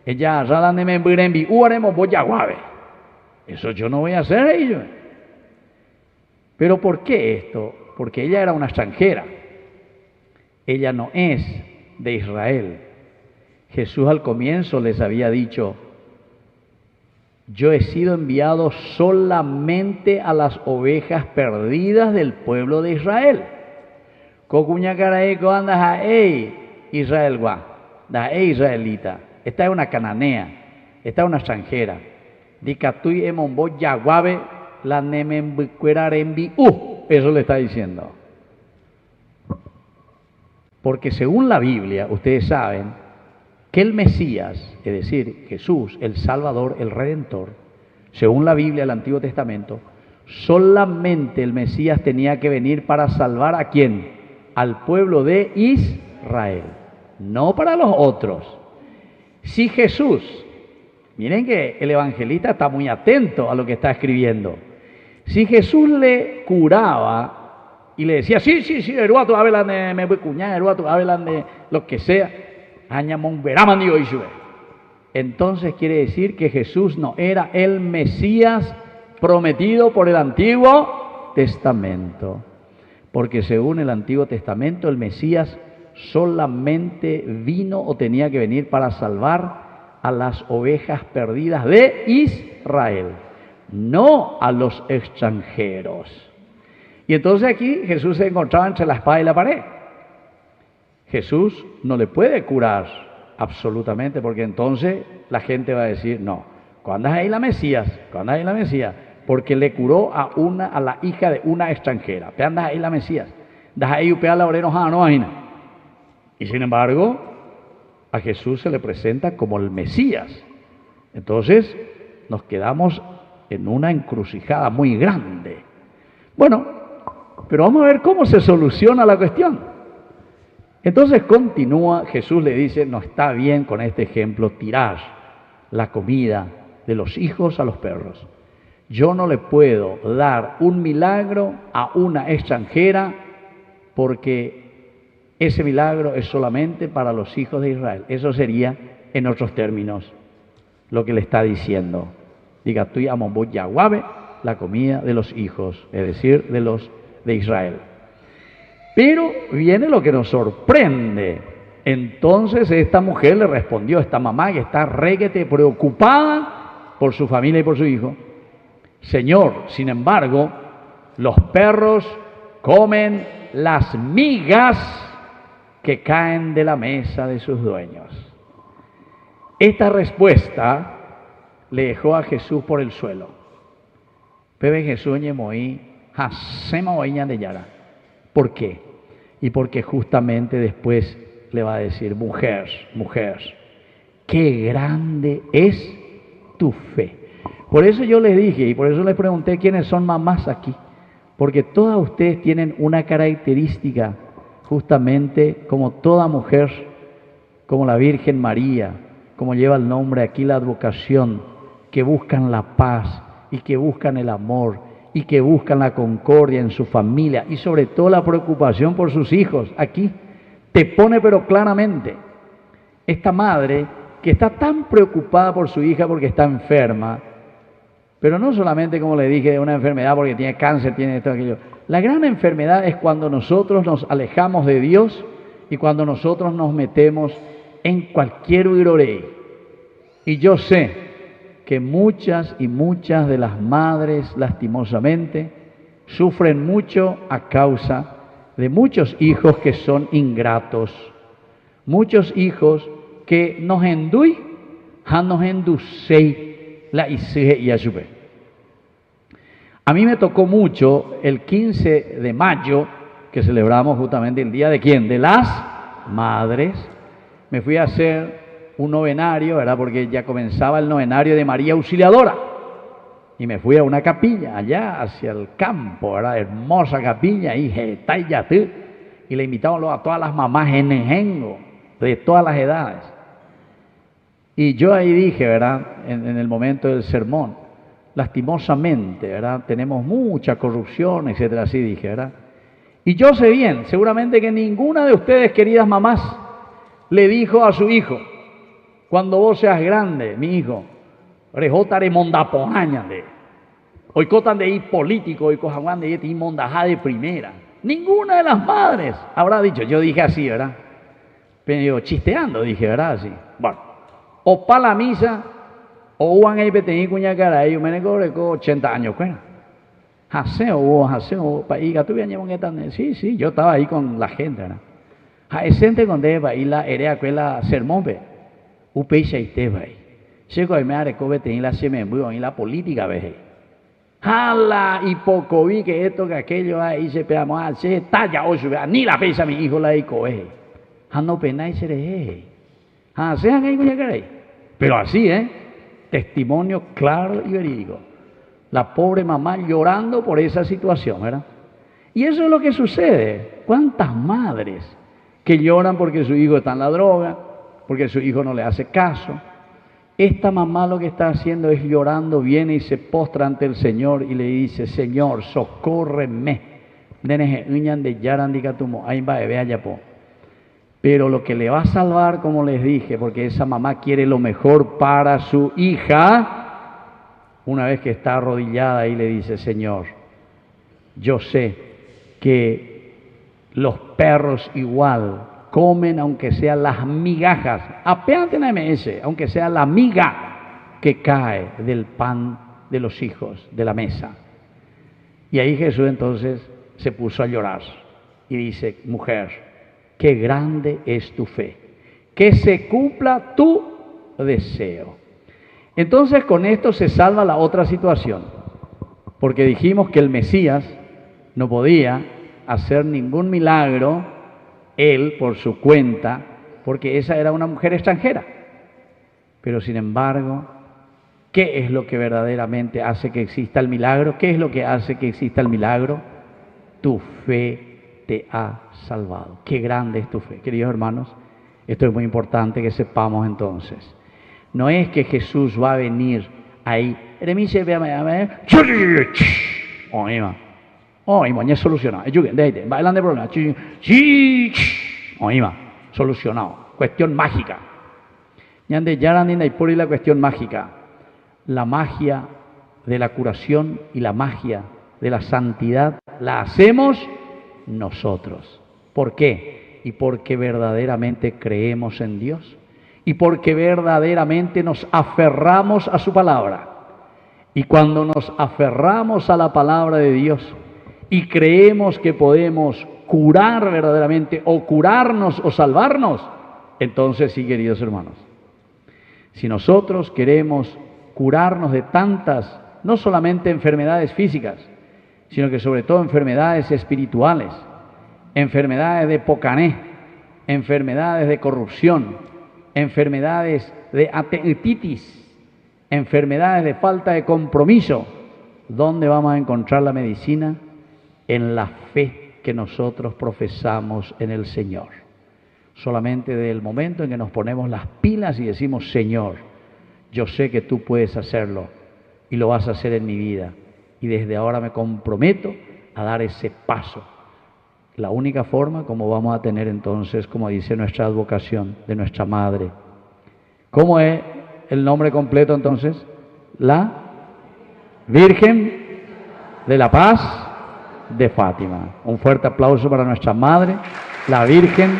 ella ralandeme en uaremos voy a guave. Eso yo no voy a hacer ellos. Pero ¿por qué esto? Porque ella era una extranjera. Ella no es de Israel. Jesús al comienzo les había dicho, yo he sido enviado solamente a las ovejas perdidas del pueblo de Israel. Cocuña caraeco andas a Israel gua, da israelita. Esta es una cananea, esta es una extranjera. Dicatui emombo yaguave la nemembuquerarembi eso le está diciendo. Porque según la Biblia, ustedes saben que el Mesías, es decir, Jesús, el Salvador, el Redentor, según la Biblia, el Antiguo Testamento, solamente el Mesías tenía que venir para salvar ¿a quién? Al pueblo de Israel, no para los otros. Si Jesús, miren que el evangelista está muy atento a lo que está escribiendo, si Jesús le curaba y le decía, sí, eruatu hablan de me voy cuñar, eruatu hablan de lo que sea, entonces quiere decir que Jesús no era el Mesías prometido por el Antiguo Testamento. Porque según el Antiguo Testamento, el Mesías solamente vino o tenía que venir para salvar a las ovejas perdidas de Israel, no a los extranjeros. Y entonces aquí Jesús se encontraba entre la espada y la pared. Jesús no le puede curar absolutamente, porque entonces la gente va a decir, no, ¿cuándo es ahí la Mesías? ¿Cuándo es ahí la Mesías? Porque le curó a la hija de una extranjera. ¿Pe andas ahí la Mesías? Das ahí upea la oreno no hay. Y sin embargo, a Jesús se le presenta como el Mesías. Entonces, nos quedamos en una encrucijada muy grande. Bueno, pero vamos a ver cómo se soluciona la cuestión. Entonces continúa, Jesús le dice, no está bien con este ejemplo tirar la comida de los hijos a los perros. Yo no le puedo dar un milagro a una extranjera porque ese milagro es solamente para los hijos de Israel. Eso sería, en otros términos, lo que le está diciendo. Diga, tú amo Yahuabe, la comida de los hijos, es decir, de los de Israel. Pero viene lo que nos sorprende. Entonces esta mujer le respondió, esta mamá que está requete preocupada por su familia y por su hijo. Señor, sin embargo, los perros comen las migas que caen de la mesa de sus dueños. Esta respuesta le dejó a Jesús por el suelo. Bebe Jesús ñemoí, hacemos de Yara. ¿Por qué? Y porque justamente después le va a decir, mujer, qué grande es tu fe. Por eso yo les dije y por eso les pregunté quiénes son mamás aquí. Porque todas ustedes tienen una característica, justamente como toda mujer, como la Virgen María, como lleva el nombre aquí la advocación, que buscan la paz y que buscan el amor y que buscan la concordia en su familia y sobre todo la preocupación por sus hijos. Aquí te pone pero claramente esta madre que está tan preocupada por su hija porque está enferma, pero no solamente, como le dije, de una enfermedad porque tiene cáncer, tiene esto, aquello. La gran enfermedad es cuando nosotros nos alejamos de Dios y cuando nosotros nos metemos en cualquier huirorey. Y yo sé que muchas y muchas de las madres, lastimosamente, sufren mucho a causa de muchos hijos que son ingratos, muchos hijos que nos endui, nos endusei la isije y ayube. A mí me tocó mucho el 15 de mayo, que celebramos justamente el día de ¿quién? De las madres. Me fui a hacer un novenario, ¿verdad? Porque ya comenzaba el novenario de María Auxiliadora. Y me fui a una capilla allá hacia el campo, ¿verdad? Hermosa capilla, ahí, y le invitamos a todas las mamás en Enjengo, de todas las edades. Y yo ahí dije, ¿verdad? En el momento del sermón, lastimosamente, ¿verdad? Tenemos mucha corrupción, etcétera, así dije, ¿verdad? Y yo sé bien, seguramente que ninguna de ustedes, queridas mamás, le dijo a su hijo, cuando vos seas grande, mi hijo, rejotare mondapojañande, hoy cotan de ir político, hoy cojan de ir mondajá de primera. Ninguna de las madres habrá dicho, yo dije así, ¿verdad? Pero chisteando dije, ¿verdad? Así. Bueno, o para la misa, o Juan ahí petení cuña cara, y me cobre con 80 años, ¿cuál? Haseo, país, tú vienes con tan, sí, yo estaba ahí con la gente, ¿verdad? Jaesente con deba y la erea cuela sermón, ve, upeixa y teba ahí. Checo me arecobe tenía la semembuyo en la política, ve. Jala y poco vi que esto que aquello ahí se pegamos a se talla ocho, ni la pesa mi hijo la ico, ve. No pena y seré. Sean ahí cuña cara. Pero así, testimonio claro y verídico. La pobre mamá llorando por esa situación, ¿verdad? Y eso es lo que sucede. ¿Cuántas madres que lloran porque su hijo está en la droga, porque su hijo no le hace caso? Esta mamá lo que está haciendo es llorando, viene y se postra ante el Señor y le dice, Señor, socórreme. Pero lo que le va a salvar, como les dije, porque esa mamá quiere lo mejor para su hija, una vez que está arrodillada y le dice, Señor, yo sé que los perros igual comen aunque sean las migajas, apenas en MS, aunque sea la miga que cae del pan de los hijos, de la mesa. Y ahí Jesús entonces se puso a llorar y dice, mujer, qué grande es tu fe, que se cumpla tu deseo. Entonces con esto se salva la otra situación, porque dijimos que el Mesías no podía hacer ningún milagro, él por su cuenta, porque esa era una mujer extranjera. Pero sin embargo, ¿qué es lo que verdaderamente hace que exista el milagro? ¿Qué es lo que hace que exista el milagro? Tu fe te ha salvado. Qué grande es tu fe. Queridos hermanos, esto es muy importante que sepamos entonces. No es que Jesús va a venir ahí. Ya solucionado. Bailan de problema. Solucionado. Cuestión mágica. Y por la cuestión mágica. La magia de la curación y la magia de la santidad la hacemos nosotros. ¿Por qué? Y porque verdaderamente creemos en Dios y porque verdaderamente nos aferramos a su palabra. Y cuando nos aferramos a la palabra de Dios y creemos que podemos curar verdaderamente o curarnos o salvarnos, entonces sí, queridos hermanos, si nosotros queremos curarnos de tantas, no solamente enfermedades físicas, sino que sobre todo enfermedades espirituales, enfermedades de pocané, enfermedades de corrupción, enfermedades de apetitis, enfermedades de falta de compromiso, ¿dónde vamos a encontrar la medicina? En la fe que nosotros profesamos en el Señor. Solamente desde el momento en que nos ponemos las pilas y decimos, Señor, yo sé que tú puedes hacerlo y lo vas a hacer en mi vida. Y desde ahora me comprometo a dar ese paso. La única forma como vamos a tener entonces, como dice nuestra advocación de nuestra madre. ¿Cómo es el nombre completo entonces? La Virgen de la Paz de Fátima. Un fuerte aplauso para nuestra madre, la Virgen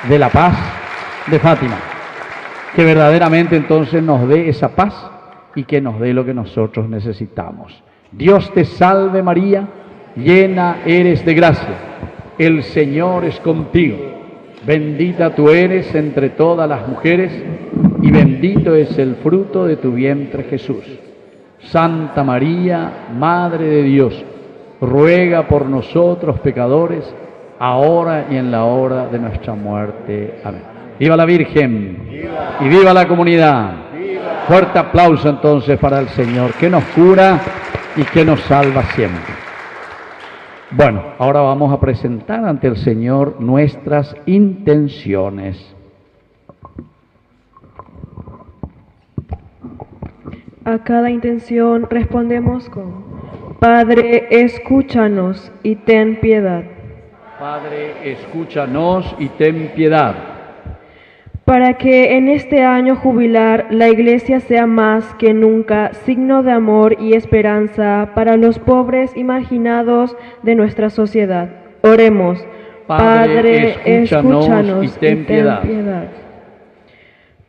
de la Paz de Fátima. Que verdaderamente entonces nos dé esa paz y que nos dé lo que nosotros necesitamos. Dios te salve María, llena eres de gracia, el Señor es contigo, bendita tú eres entre todas las mujeres y bendito es el fruto de tu vientre Jesús. Santa María, Madre de Dios, ruega por nosotros pecadores, ahora y en la hora de nuestra muerte. Amén. ¡Viva la Virgen! ¡Viva! Y viva la comunidad. ¡Viva! Fuerte aplauso entonces para el Señor, que nos cura y que nos salva siempre. Bueno, ahora vamos a presentar ante el Señor nuestras intenciones. A cada intención respondemos con: Padre, escúchanos y ten piedad. Padre, escúchanos y ten piedad. Para que en este año jubilar la Iglesia sea más que nunca signo de amor y esperanza para los pobres y marginados de nuestra sociedad. Oremos. Padre, escúchanos y ten piedad.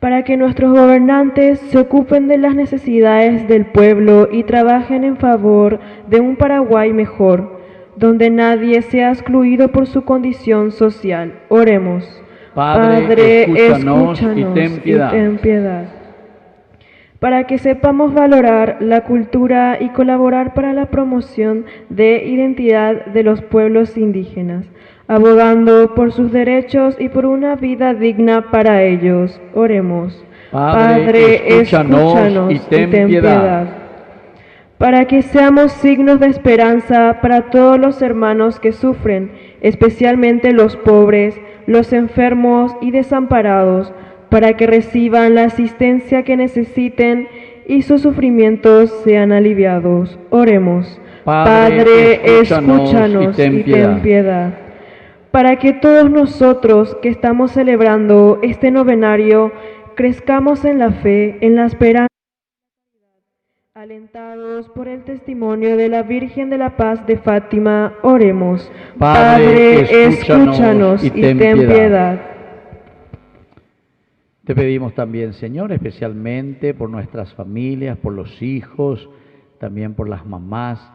Para que nuestros gobernantes se ocupen de las necesidades del pueblo y trabajen en favor de un Paraguay mejor, donde nadie sea excluido por su condición social. Oremos. Padre, escúchanos y ten piedad. Para que sepamos valorar la cultura y colaborar para la promoción de identidad de los pueblos indígenas, abogando por sus derechos y por una vida digna para ellos. Oremos. Padre, escúchanos y ten piedad. Para que seamos signos de esperanza para todos los hermanos que sufren, especialmente los pobres, los enfermos y desamparados, para que reciban la asistencia que necesiten y sus sufrimientos sean aliviados. Oremos. Padre, escúchanos y ten piedad. Para que todos nosotros que estamos celebrando este novenario crezcamos en la fe, en la esperanza, alentados por el testimonio de la Virgen de la Paz de Fátima, oremos. Padre, escúchanos y ten piedad. Te pedimos también, Señor, especialmente por nuestras familias, por los hijos, también por las mamás,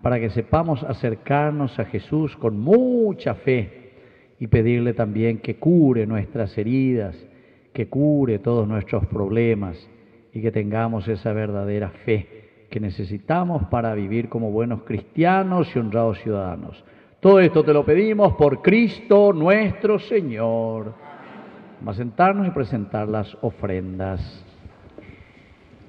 para que sepamos acercarnos a Jesús con mucha fe y pedirle también que cure nuestras heridas, que cure todos nuestros problemas y que tengamos esa verdadera fe que necesitamos para vivir como buenos cristianos y honrados ciudadanos. Todo esto te lo pedimos por Cristo nuestro Señor. Vamos a sentarnos y presentar las ofrendas.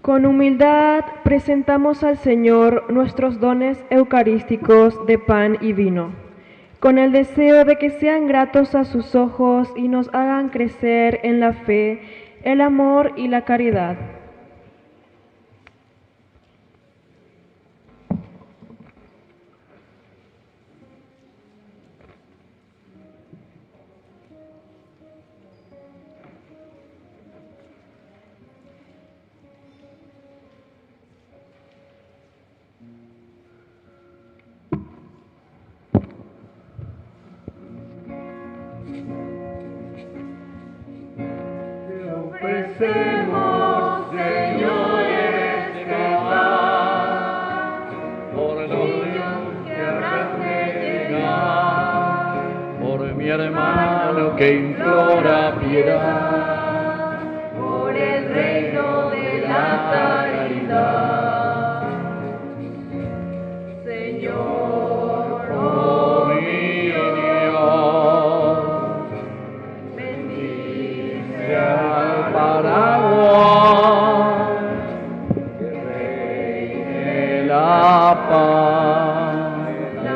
Con humildad presentamos al Señor nuestros dones eucarísticos de pan y vino, con el deseo de que sean gratos a sus ojos y nos hagan crecer en la fe, el amor y la caridad. Ofrecemos, Señor, este pan, por los días que habrás de llegar, Por mi hermano que implora piedad, por el reino de la caridad. Señor, oh mi Dios, bendice al Paraguay, que reine la paz,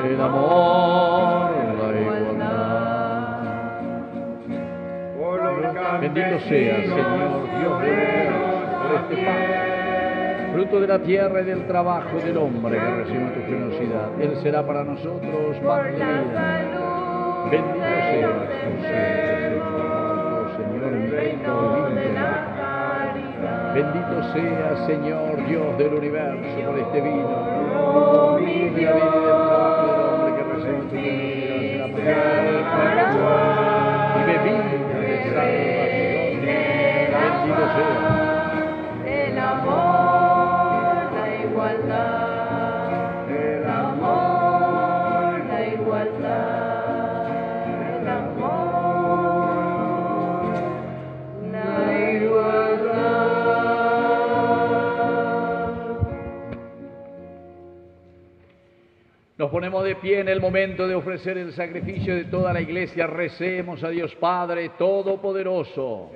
el amor, la igualdad. Bendito sea, Señor Dios de por este pan, fruto de la tierra y del trabajo del hombre que recibe tu generosidad. Él será para nosotros pan de vida. Bendito sea, Señor, mi reino divino. Bendito sea, Señor Dios del universo, por este vino. Fruto de la vida y del trabajo del hombre que recibe tu generosidad. Será para y bebida de salvación. Bendito sea. el amor, la igualdad, el amor, la igualdad, el amor, la igualdad. Nos ponemos de pie en el momento de ofrecer el sacrificio de toda la iglesia. Recemos a Dios Padre Todopoderoso.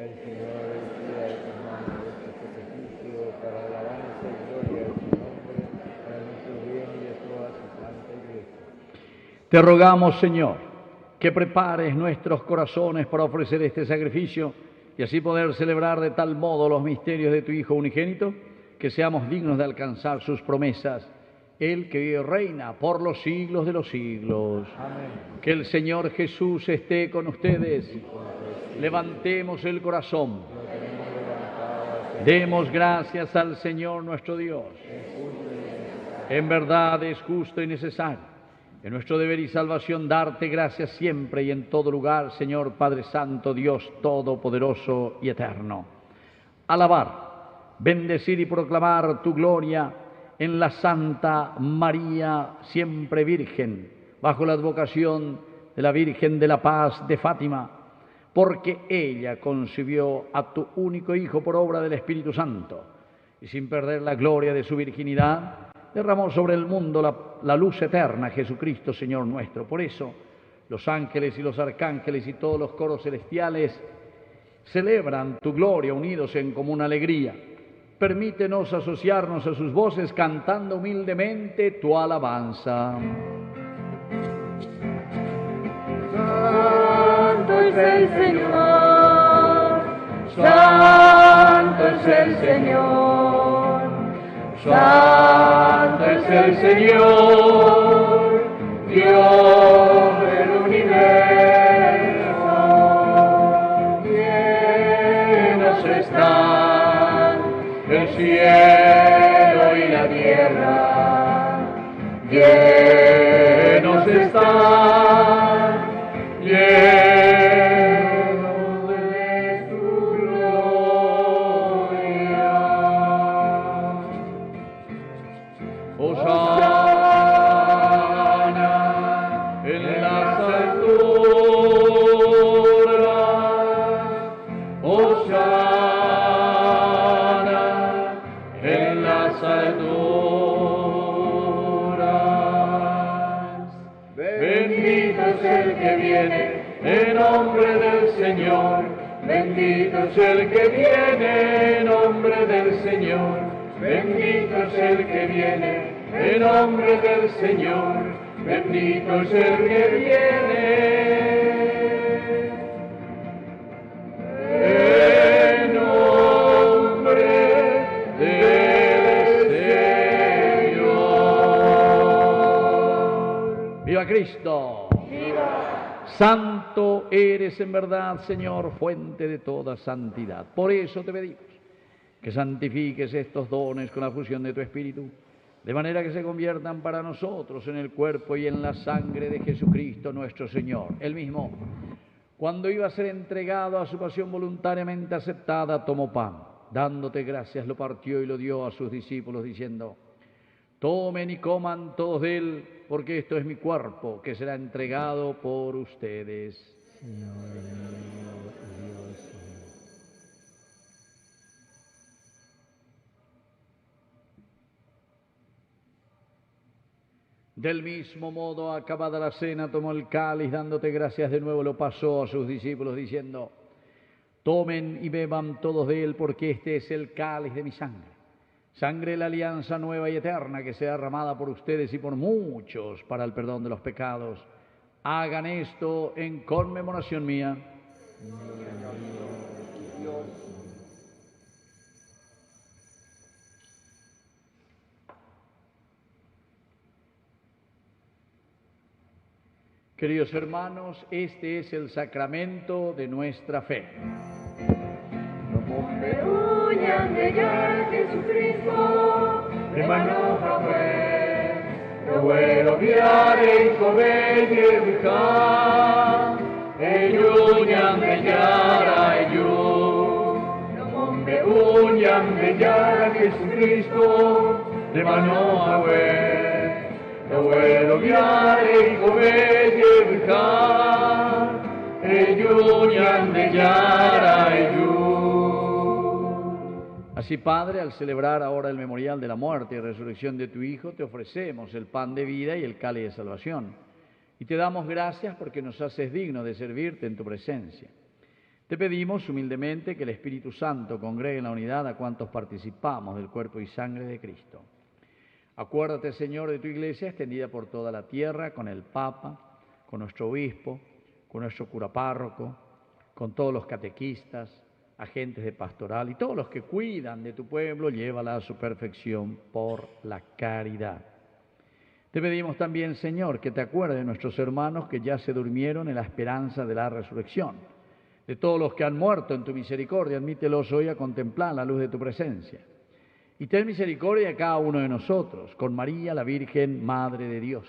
Te rogamos, Señor, que prepares nuestros corazones para ofrecer este sacrificio y así poder celebrar de tal modo los misterios de tu Hijo unigénito, que seamos dignos de alcanzar sus promesas. Él que vive y reina por los siglos de los siglos. Amén. Que el Señor Jesús esté con ustedes. Levantemos el corazón. Demos gracias al Señor nuestro Dios. En verdad es justo y necesario. Es nuestro deber y salvación darte gracias siempre y en todo lugar, Señor Padre Santo, Dios Todopoderoso y Eterno. Alabar, bendecir y proclamar tu gloria en la Santa María, siempre Virgen, bajo la advocación de la Virgen de la Paz de Fátima, porque ella concibió a tu único Hijo por obra del Espíritu Santo, y sin perder la gloria de su virginidad, derramó sobre el mundo la luz eterna, Jesucristo, Señor nuestro. Por eso, los ángeles y los arcángeles y todos los coros celestiales celebran tu gloria unidos en común alegría. Permítenos asociarnos a sus voces cantando humildemente tu alabanza. Santo es el Señor, Santo es el Señor, Santo es el Señor, Dios del universo. Llenos están el cielo y la tierra, llenos están, llenos de tu gloria. Hosanna bendito es el que viene en nombre del Señor, bendito es el que viene en nombre del Señor, bendito es el que viene. En nombre del Señor. ¡Viva Cristo! ¡Viva! Santo eres en verdad, Señor, fuente de toda santidad. Por eso te pedimos que santifiques estos dones con la fusión de tu Espíritu, de manera que se conviertan para nosotros en el cuerpo y en la sangre de Jesucristo nuestro Señor. Él mismo, cuando iba a ser entregado a su pasión voluntariamente aceptada, tomó pan, dándote gracias, lo partió y lo dio a sus discípulos, diciendo: tomen y coman todos de él, porque esto es mi cuerpo, que será entregado por ustedes. Señor mío, Dios mío. Del mismo modo, acabada la cena, tomó el cáliz, dándote gracias de nuevo, lo pasó a sus discípulos, diciendo: tomen y beban todos de él, porque este es el cáliz de mi sangre, sangre de la alianza nueva y eterna, que sea derramada por ustedes y por muchos para el perdón de los pecados. Hagan esto en conmemoración mía. Queridos hermanos, este es el sacramento de nuestra fe. Huyan de ya Jesucristo, de mano fue, lo bueno viare y come yerbica, huyan de ya ellos, huyan de ya Jesucristo, de mano fue. Lo bueno viare y come yerbica, huyan de ya ellos. Así, Padre, al celebrar ahora el memorial de la muerte y resurrección de tu Hijo, te ofrecemos el pan de vida y el cáliz de salvación. Y te damos gracias porque nos haces dignos de servirte en tu presencia. Te pedimos humildemente que el Espíritu Santo congregue en la unidad a cuantos participamos del cuerpo y sangre de Cristo. Acuérdate, Señor, de tu Iglesia extendida por toda la tierra, con el Papa, con nuestro obispo, con nuestro cura párroco, con todos los catequistas, agentes de pastoral y todos los que cuidan de tu pueblo, llévala a su perfección por la caridad. Te pedimos también, Señor, que te acuerdes de nuestros hermanos que ya se durmieron en la esperanza de la resurrección. De todos los que han muerto en tu misericordia, admítelos hoy a contemplar la luz de tu presencia. Y ten misericordia de cada uno de nosotros, con María, la Virgen, Madre de Dios,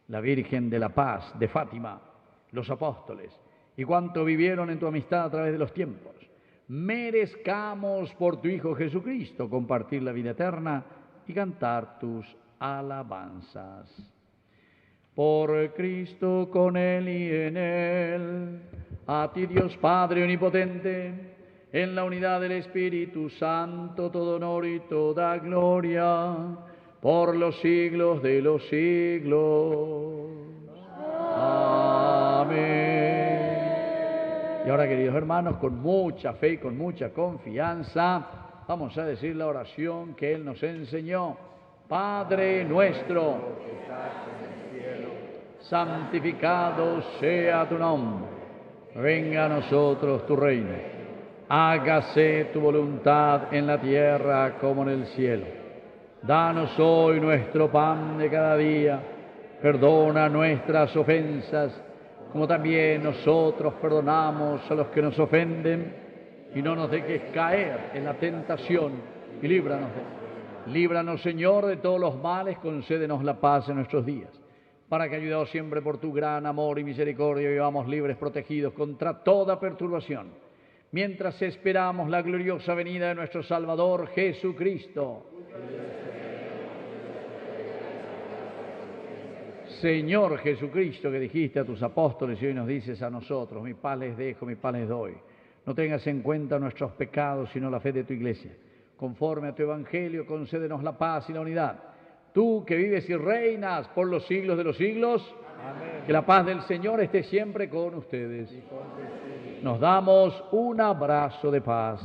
la Virgen de la Paz, de Fátima, los apóstoles, y cuanto vivieron en tu amistad a través de los tiempos. Merezcamos por tu Hijo Jesucristo compartir la vida eterna y cantar tus alabanzas. Por Cristo, con Él y en Él, a ti Dios Padre Omnipotente, en la unidad del Espíritu Santo, todo honor y toda gloria, por los siglos de los siglos. Amén. Y ahora, queridos hermanos, con mucha fe y con mucha confianza, vamos a decir la oración que Él nos enseñó. Padre nuestro, que estás en el cielo, santificado sea tu nombre. Venga a nosotros tu reino. Hágase tu voluntad en la tierra como en el cielo. Danos hoy nuestro pan de cada día. Perdona nuestras ofensas, como también nosotros perdonamos a los que nos ofenden. Y no nos dejes caer en la tentación, y líbranos de ella. Líbranos, Señor, de todos los males, concédenos la paz en nuestros días, para que, ayudados siempre por tu gran amor y misericordia, vivamos libres, protegidos contra toda perturbación, mientras esperamos la gloriosa venida de nuestro Salvador Jesucristo. Señor Jesucristo, que dijiste a tus apóstoles y hoy nos dices a nosotros: mi paz les dejo, mi paz les doy. No tengas en cuenta nuestros pecados, sino la fe de tu Iglesia. Conforme a tu Evangelio, concédenos la paz y la unidad. Tú que vives y reinas por los siglos de los siglos, Que la paz del Señor esté siempre con ustedes. Nos damos un abrazo de paz.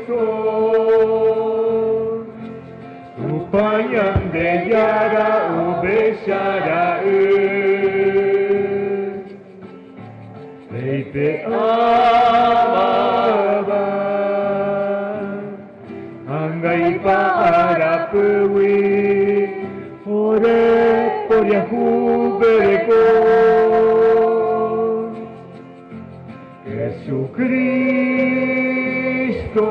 Jesucristo, tu payan de yara ubeshara Leite ababa Angai para pewi Ore por Yahu bereko Jesucristo,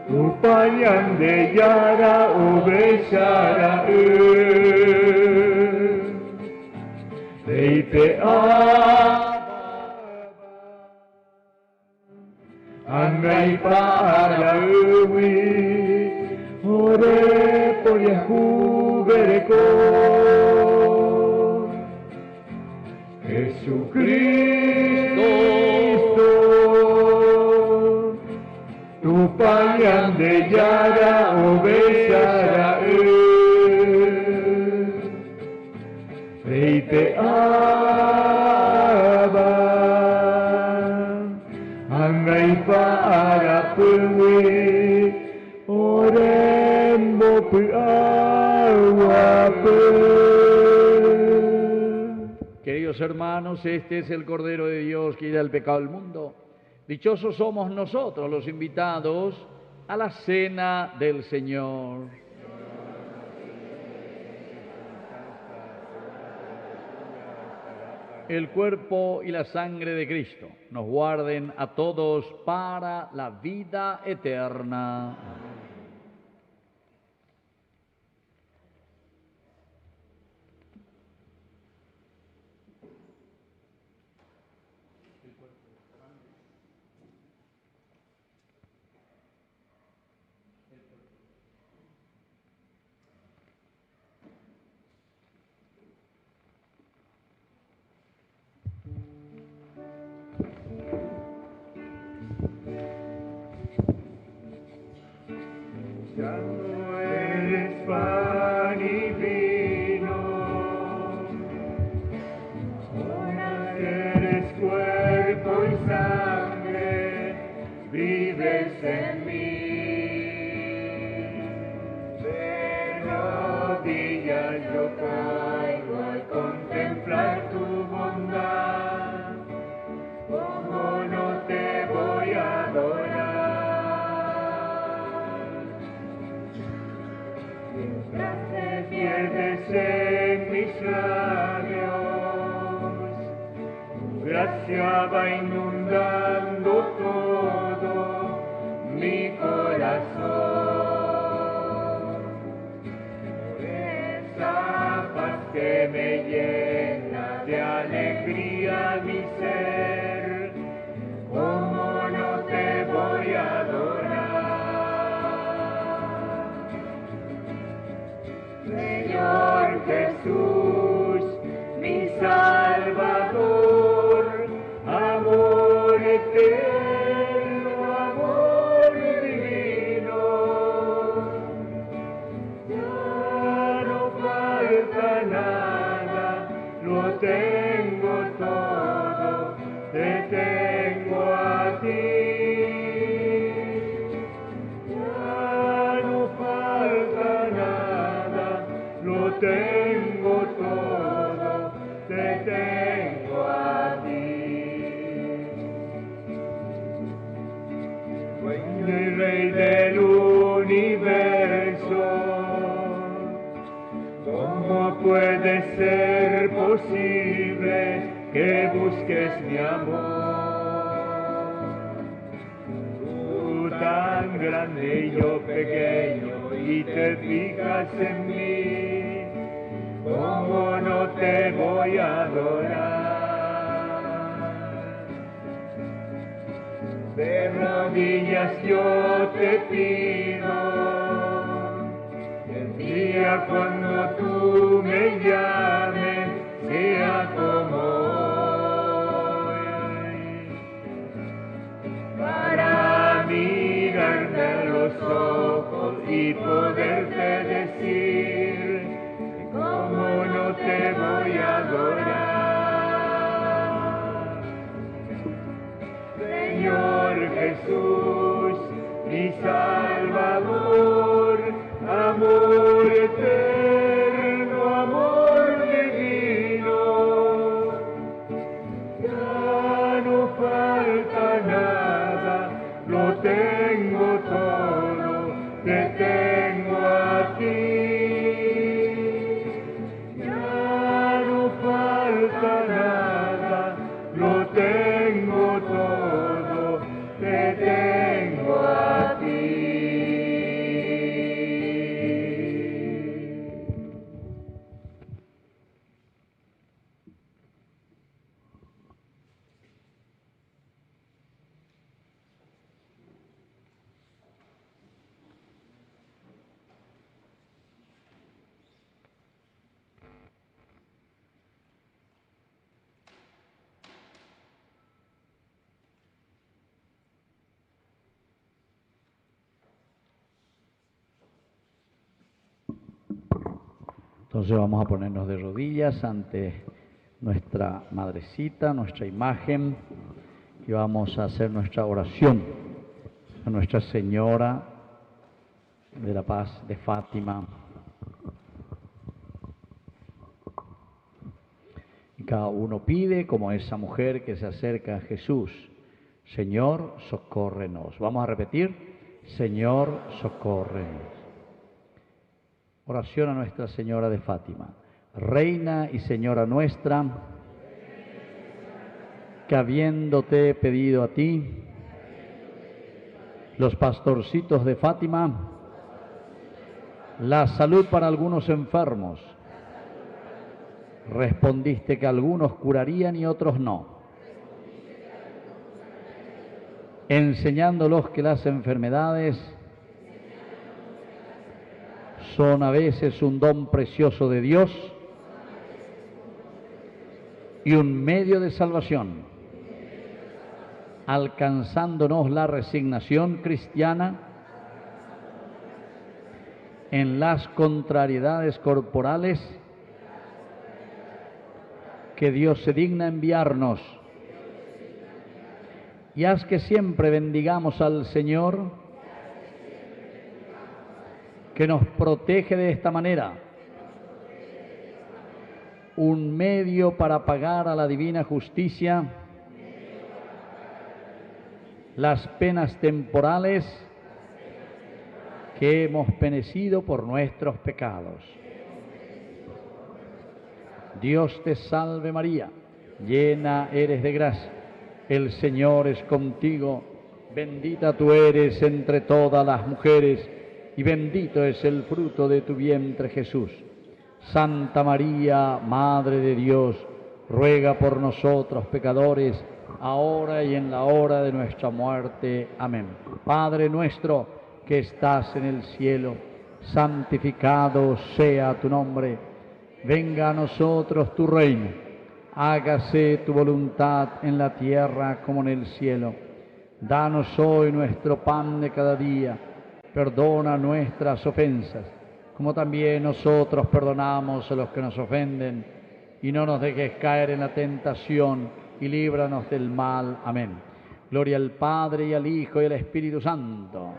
tu payan de yara ubeshara Leite Angai para ewi Ore por Yahu bereko Jesucristo, tu payan de yara ubeshara Leite aba Angai para pewi Orembo puawa Queridos hermanos, este es el Cordero de Dios que quita el pecado del mundo. Dichosos somos nosotros los invitados a la cena del Señor. El cuerpo y la sangre de Cristo nos guarden a todos para la vida eterna. Ya no eres pan y vino, ahora eres cuerpo y sangre, vives en mí. De rodillas yo caigo al contemplar tu bondad, ¿cómo no te voy a adorar? Mientras te pierdes en mis labios, tu gracia va inundando todo mi corazón. Por esa paz que me llena de alegría mi ser, ¿cómo no te voy a adorar? Señor Jesús, mi Salvador, amor eterno, amor divino, ya no falta nada, lo tengo todo, te tengo a ti. Ya no falta nada, lo tengo todo, te tengo a ti. Dueño y Rey del universo, ¿cómo puede ser posible que busques mi amor? Tú tan grande y yo pequeño y te fijas en mí, ¿cómo no te voy a adorar? De rodillas yo te pido, día cuando tú me llames sea como hoy, para mirarte a los ojos y poderte decir cómo no te voy a adorar. Señor Jesús, mi Salvador, amor eterno, amor divino, ya no falta nada, lo tengo todo, te tengo a ti. Ya no falta nada, lo tengo todo, te tengo a ti. Entonces vamos a ponernos de rodillas ante nuestra madrecita, nuestra imagen, y vamos a hacer nuestra oración a Nuestra Señora de la Paz de Fátima. Y cada uno pide, como esa mujer que se acerca a Jesús: Señor, socórrenos. Vamos a repetir: Señor, socórrenos. Oración a Nuestra Señora de Fátima. Reina y Señora nuestra, que habiéndote pedido a ti, los pastorcitos de Fátima, la salud para algunos enfermos, respondiste que algunos curarían y otros no, enseñándolos que las enfermedades son a veces un don precioso de Dios y un medio de salvación, alcanzándonos la resignación cristiana en las contrariedades corporales que Dios se digna enviarnos. Y haz que siempre bendigamos al Señor, que nos protege de esta manera, un medio para pagar a la divina justicia las penas temporales que hemos penecido por nuestros pecados. Dios te salve María, llena eres de gracia, el Señor es contigo, bendita tú eres entre todas las mujeres, y bendito es el fruto de tu vientre, Jesús. Santa María, Madre de Dios, ruega por nosotros pecadores, ahora y en la hora de nuestra muerte. Amén. Padre nuestro que estás en el cielo, santificado sea tu nombre. Venga a nosotros tu reino. Hágase tu voluntad en la tierra como en el cielo. Danos hoy nuestro pan de cada día. Perdona nuestras ofensas, como también nosotros perdonamos a los que nos ofenden, y no nos dejes caer en la tentación, y líbranos del mal. Amén. Gloria al Padre, y al Hijo, y al Espíritu Santo.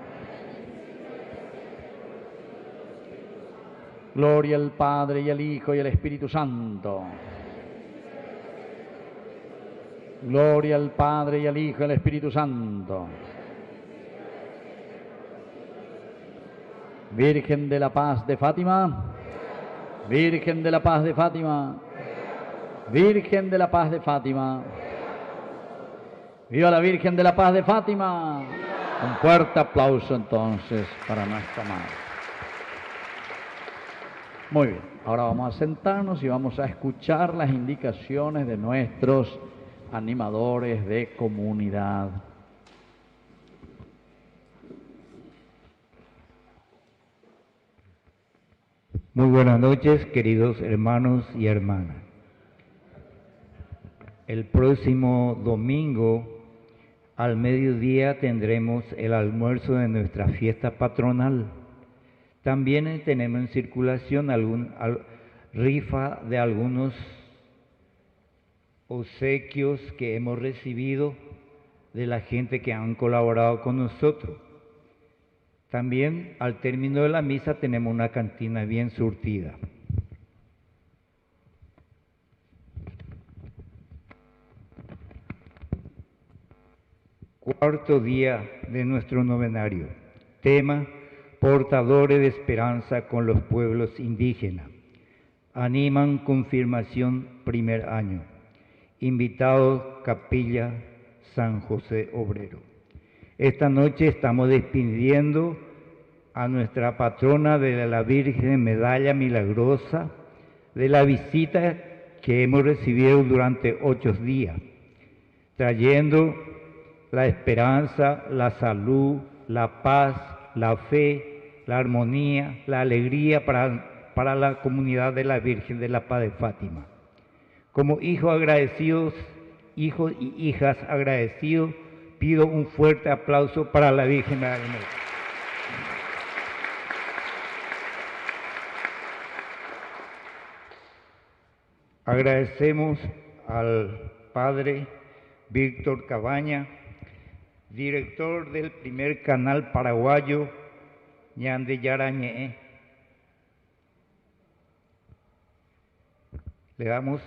Gloria al Padre, y al Hijo, y al Espíritu Santo. Gloria al Padre, y al Hijo, y al Espíritu Santo. Virgen de la Paz de Fátima, Virgen de la Paz de Fátima, Virgen de la Paz de Fátima. ¡Viva la Virgen de la Paz de Fátima! Un fuerte aplauso entonces para nuestra Madre. Muy bien, ahora vamos a sentarnos y vamos a escuchar las indicaciones de nuestros animadores de comunidad. Muy buenas noches, queridos hermanos y hermanas. El próximo domingo al mediodía tendremos el almuerzo de nuestra fiesta patronal. También tenemos en circulación rifa de algunos obsequios que hemos recibido de la gente que han colaborado con nosotros. También al término de la misa tenemos una cantina bien surtida. Cuarto día de nuestro novenario. Tema: portadores de esperanza con los pueblos indígenas. Animan confirmación primer año. Invitados, Capilla San José Obrero. Esta noche estamos despidiendo a nuestra patrona de la Virgen Medalla Milagrosa de la visita que hemos recibido durante 8 días, trayendo la esperanza, la salud, la paz, la fe, la armonía, la alegría para la comunidad de la Virgen de la Paz de Fátima. Como hijos agradecidos, hijos y hijas agradecidos, pido un fuerte aplauso para la Virgen de la Paz. Agradecemos al Padre Víctor Cabaña, director del primer canal paraguayo Ñande Yarañe. Le damos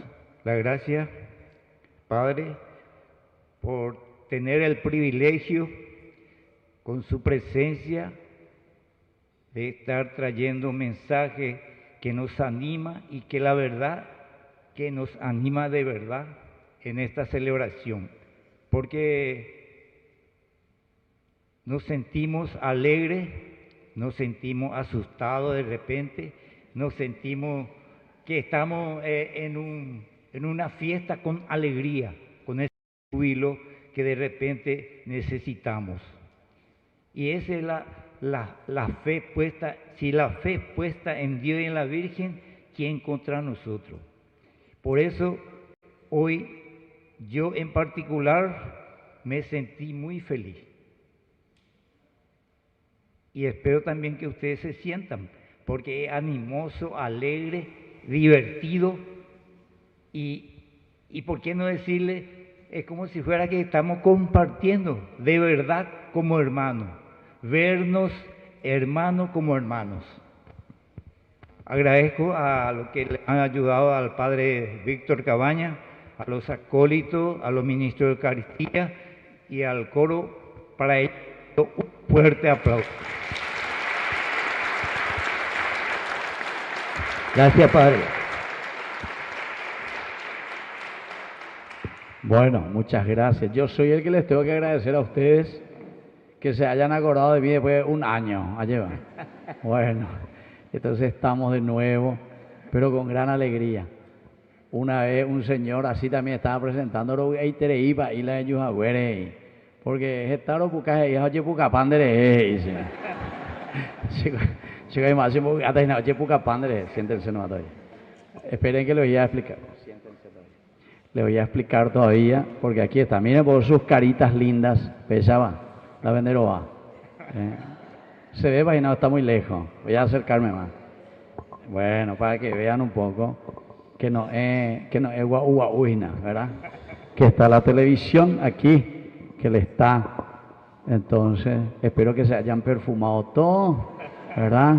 las gracias, Padre, por tener el privilegio, con su presencia, de estar trayendo mensajes que nos anima y que la verdad, que nos anima de verdad en esta celebración, porque nos sentimos alegres, nos sentimos asustados de repente, nos sentimos que estamos en una fiesta con alegría, con ese júbilo que de repente necesitamos. Y esa es la fe puesta, si la fe puesta en Dios y en la Virgen, ¿quién contra nosotros? Por eso hoy yo en particular me sentí muy feliz. Y espero también que ustedes se sientan, porque es animoso, alegre, divertido y por qué no decirle, es como si fuera que estamos compartiendo de verdad como hermanos, vernos hermanos como hermanos. Agradezco a los que le han ayudado al Padre Víctor Cabaña, a los acólitos, a los ministros de Eucaristía y al coro. Para ellos un fuerte aplauso. Gracias, Padre. Bueno, muchas gracias. Yo soy el que les tengo que agradecer a ustedes que se hayan acordado de mí después de un año. Allí va. Bueno, entonces estamos de nuevo, pero con gran alegría. Una vez un señor así también estaba presentando y tereipa y la de Yujaguere, porque es taro puca y oye puca pandere dice. Chica y más hasta no oye puca pandere, siéntense no todavía. Esperen que les voy a explicar. Siéntense todavía. Les voy a explicar todavía, porque aquí está. Miren por sus caritas lindas, pesaba, la venderoba. Se ve, vaina, está muy lejos. Voy a acercarme más. Bueno, para que vean un poco que no es guauguauina, ¿verdad? Que está la televisión aquí, que le está. Entonces, espero que se hayan perfumado todo, ¿verdad?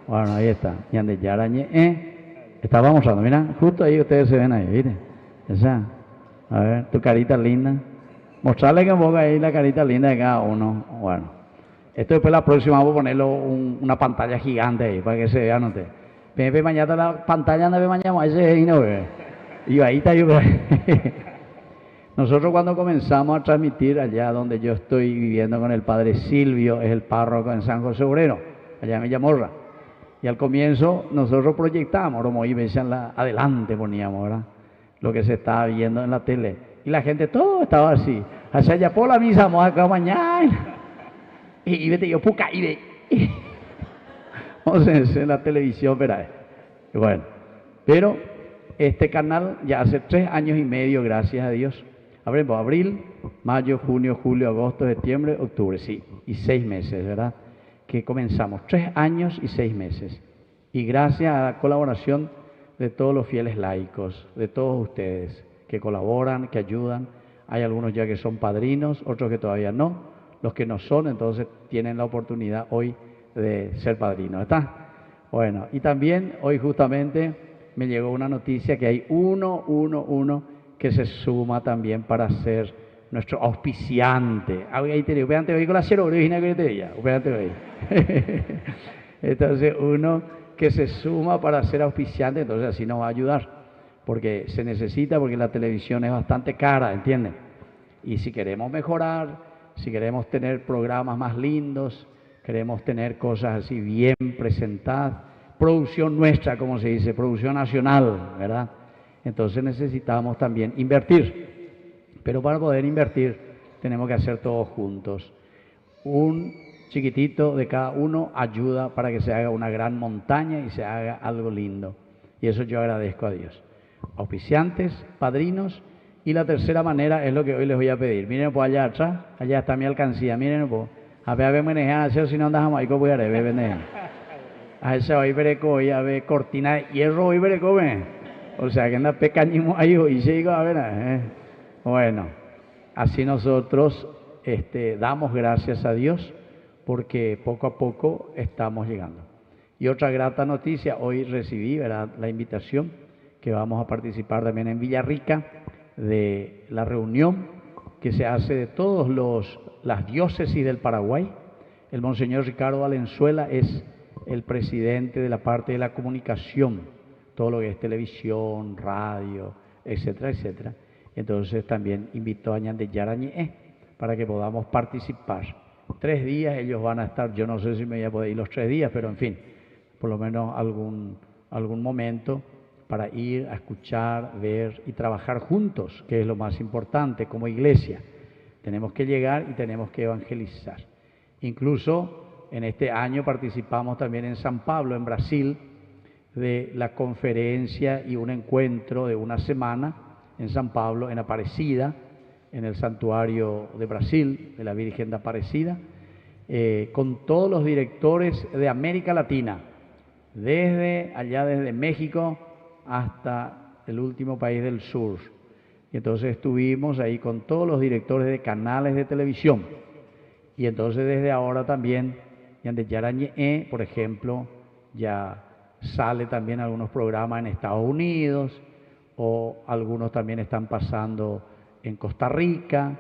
Bueno, ahí está. Ñande Yarañe, estaba mostrando, mira, justo ahí ustedes se ven ahí, ¿viste? Esa. A ver, tu carita linda. Mostrarle que un poco ahí la carita linda de cada uno. Bueno. Esto después la próxima vamos a ponerlo una pantalla gigante ahí para que se vean ustedes. Pepe mañana la pantalla no ve mañana, ese es no ve. Y ahí está yo. Nosotros cuando comenzamos a transmitir allá donde yo estoy viviendo con el padre Silvio, es el párroco en San José Obrero, allá en Villamorra. Y al comienzo nosotros proyectábamos, como y decían adelante poníamos, ¿verdad? Lo que se estaba viendo en la tele. Y la gente todo estaba así. Hacia allá por la misa, vamos acá mañana. Y vete yo, puca, y ve. Vamos a hacer la televisión, ¿verdad? Bueno, pero este canal ya hace 3 años y medio, gracias a Dios. Habremos abril, mayo, junio, julio, agosto, septiembre, octubre, sí, y 6 meses, ¿verdad? Que comenzamos, 3 años y 6 meses. Y gracias a la colaboración de todos los fieles laicos, de todos ustedes, que colaboran, que ayudan. Hay algunos ya que son padrinos, otros que todavía no. Los que no son, entonces tienen la oportunidad hoy de ser padrinos, ¿está? Bueno, y también hoy justamente me llegó una noticia que hay uno que se suma también para ser nuestro auspiciante. Ahí te digo, espérate hoy con la cero, original que te diga, espérate hoy. Entonces uno que se suma para ser auspiciante, entonces así nos va a ayudar, porque se necesita, porque la televisión es bastante cara, ¿entienden? Y si queremos mejorar, si queremos tener programas más lindos, queremos tener cosas así bien presentadas, producción nuestra, como se dice, producción nacional, ¿verdad? Entonces necesitamos también invertir, pero para poder invertir tenemos que hacer todos juntos. Un chiquitito de cada uno ayuda para que se haga una gran montaña y se haga algo lindo. Y eso yo agradezco a Dios. Auspiciantes, padrinos, y la tercera manera es lo que hoy les voy a pedir. Miren por allá atrás, allá está mi alcancía, miren por, a ver manejar, si no andamos ahí, ¿cómo voy a ver? A ese hoy breco, hoy a ver cortina de hierro, hoy breco, ¿ve? O sea que anda pecañimo ahí, y se digo, a ver, Bueno, así nosotros damos gracias a Dios porque poco a poco estamos llegando. Y otra grata noticia, hoy recibí, ¿verdad?, la invitación que vamos a participar también en Villarrica de la reunión que se hace de todas las diócesis del Paraguay. El Monseñor Ricardo Valenzuela es el presidente de la parte de la comunicación, todo lo que es televisión, radio, etcétera, etcétera. Entonces también invitó a Ñande Yarañé para que podamos participar. 3 días ellos van a estar, yo no sé si me voy a poder ir los 3 días, pero en fin, por lo menos algún momento para ir a escuchar, ver y trabajar juntos, que es lo más importante como iglesia. Tenemos que llegar y tenemos que evangelizar. Incluso en este año participamos también en San Pablo, en Brasil, de la conferencia y un encuentro de una semana en San Pablo, en Aparecida, en el santuario de Brasil, de la Virgen de Aparecida, con todos los directores de América Latina, desde México hasta el último país del sur. Y entonces estuvimos ahí con todos los directores de canales de televisión. Y entonces desde ahora también, Ñande Yarañé, por ejemplo, ya sale también algunos programas en Estados Unidos, o algunos también están pasando en Costa Rica,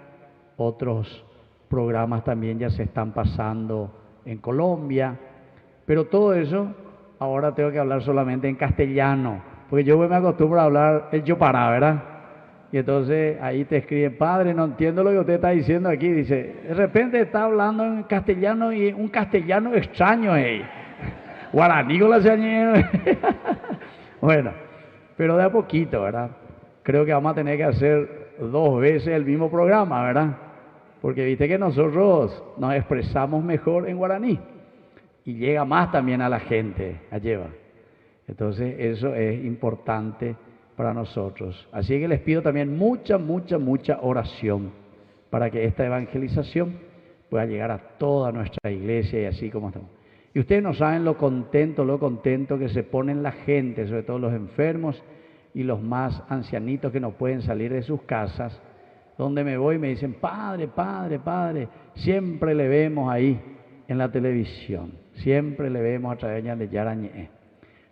otros programas también ya se están pasando en Colombia, pero todo eso ahora tengo que hablar solamente en castellano, porque yo me acostumbro a hablar el yo para, ¿verdad? Y entonces ahí te escriben, padre, no entiendo lo que usted está diciendo aquí, dice, de repente está hablando en castellano y un castellano extraño, guaraní con la señora. Bueno, pero de a poquito, ¿verdad? Creo que vamos a tener que hacer 2 veces el mismo programa, ¿verdad? Porque viste que nosotros nos expresamos mejor en guaraní y llega más también a la gente, a lleva. Entonces eso es importante para nosotros. Así que les pido también mucha oración para que esta evangelización pueda llegar a toda nuestra iglesia y así como estamos. Y ustedes no saben lo contento que se ponen la gente, sobre todo los enfermos y los más ancianitos que no pueden salir de sus casas, donde me voy y me dicen, padre, siempre le vemos ahí en la televisión, siempre le vemos a través de Ñande Yarañé.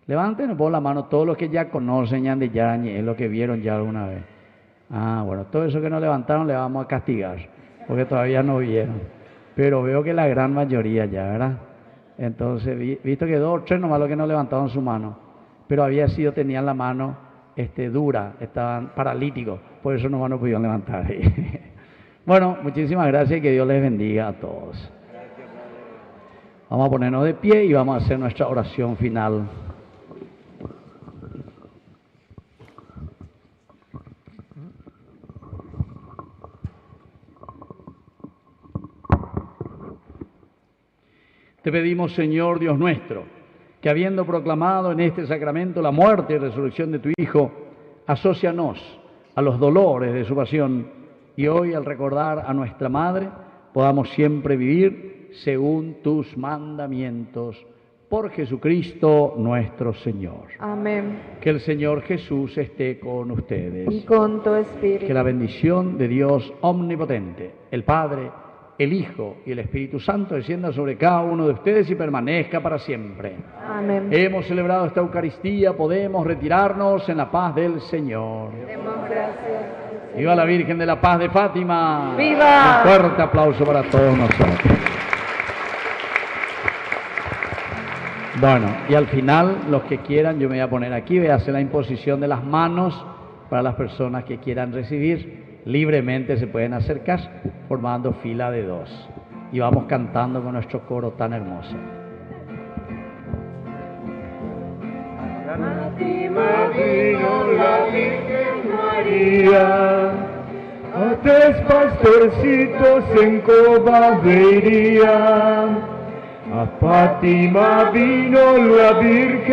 Levanten por la mano todos los que ya conocen Ñande Yarañé, lo que vieron ya alguna vez. Ah, bueno, todo eso que no levantaron le vamos a castigar, porque todavía no vieron. Pero veo que la gran mayoría ya, ¿verdad? Entonces, visto que 2 o 3 nomás los que no levantaron su mano, pero tenían la mano dura, estaban paralíticos, por eso nomás no pudieron levantar. Bueno, muchísimas gracias y que Dios les bendiga a todos. Vamos a ponernos de pie y vamos a hacer nuestra oración final. Te pedimos, Señor Dios nuestro, que habiendo proclamado en este sacramento la muerte y resurrección de tu Hijo, asócianos a los dolores de su pasión y hoy al recordar a nuestra Madre podamos siempre vivir según tus mandamientos. Por Jesucristo nuestro Señor. Amén. Que el Señor Jesús esté con ustedes. Y con tu espíritu. Que la bendición de Dios omnipotente, el Padre, el Hijo y el Espíritu Santo descienda sobre cada uno de ustedes y permanezca para siempre. Amén. Hemos celebrado esta Eucaristía, podemos retirarnos en la paz del Señor. Demos gracias. ¡Viva la Virgen de la Paz de Fátima! ¡Viva! Un fuerte aplauso para todos nosotros. Bueno, y al final, los que quieran, yo me voy a poner aquí, voy a hacer la imposición de las manos para las personas que quieran recibir. Libremente se pueden acercar, formando fila de dos. Y vamos cantando con nuestro coro tan hermoso. Fátima vino la Virgen María, a tres pastorcitos en Cobavería. A Fátima vino la Virgen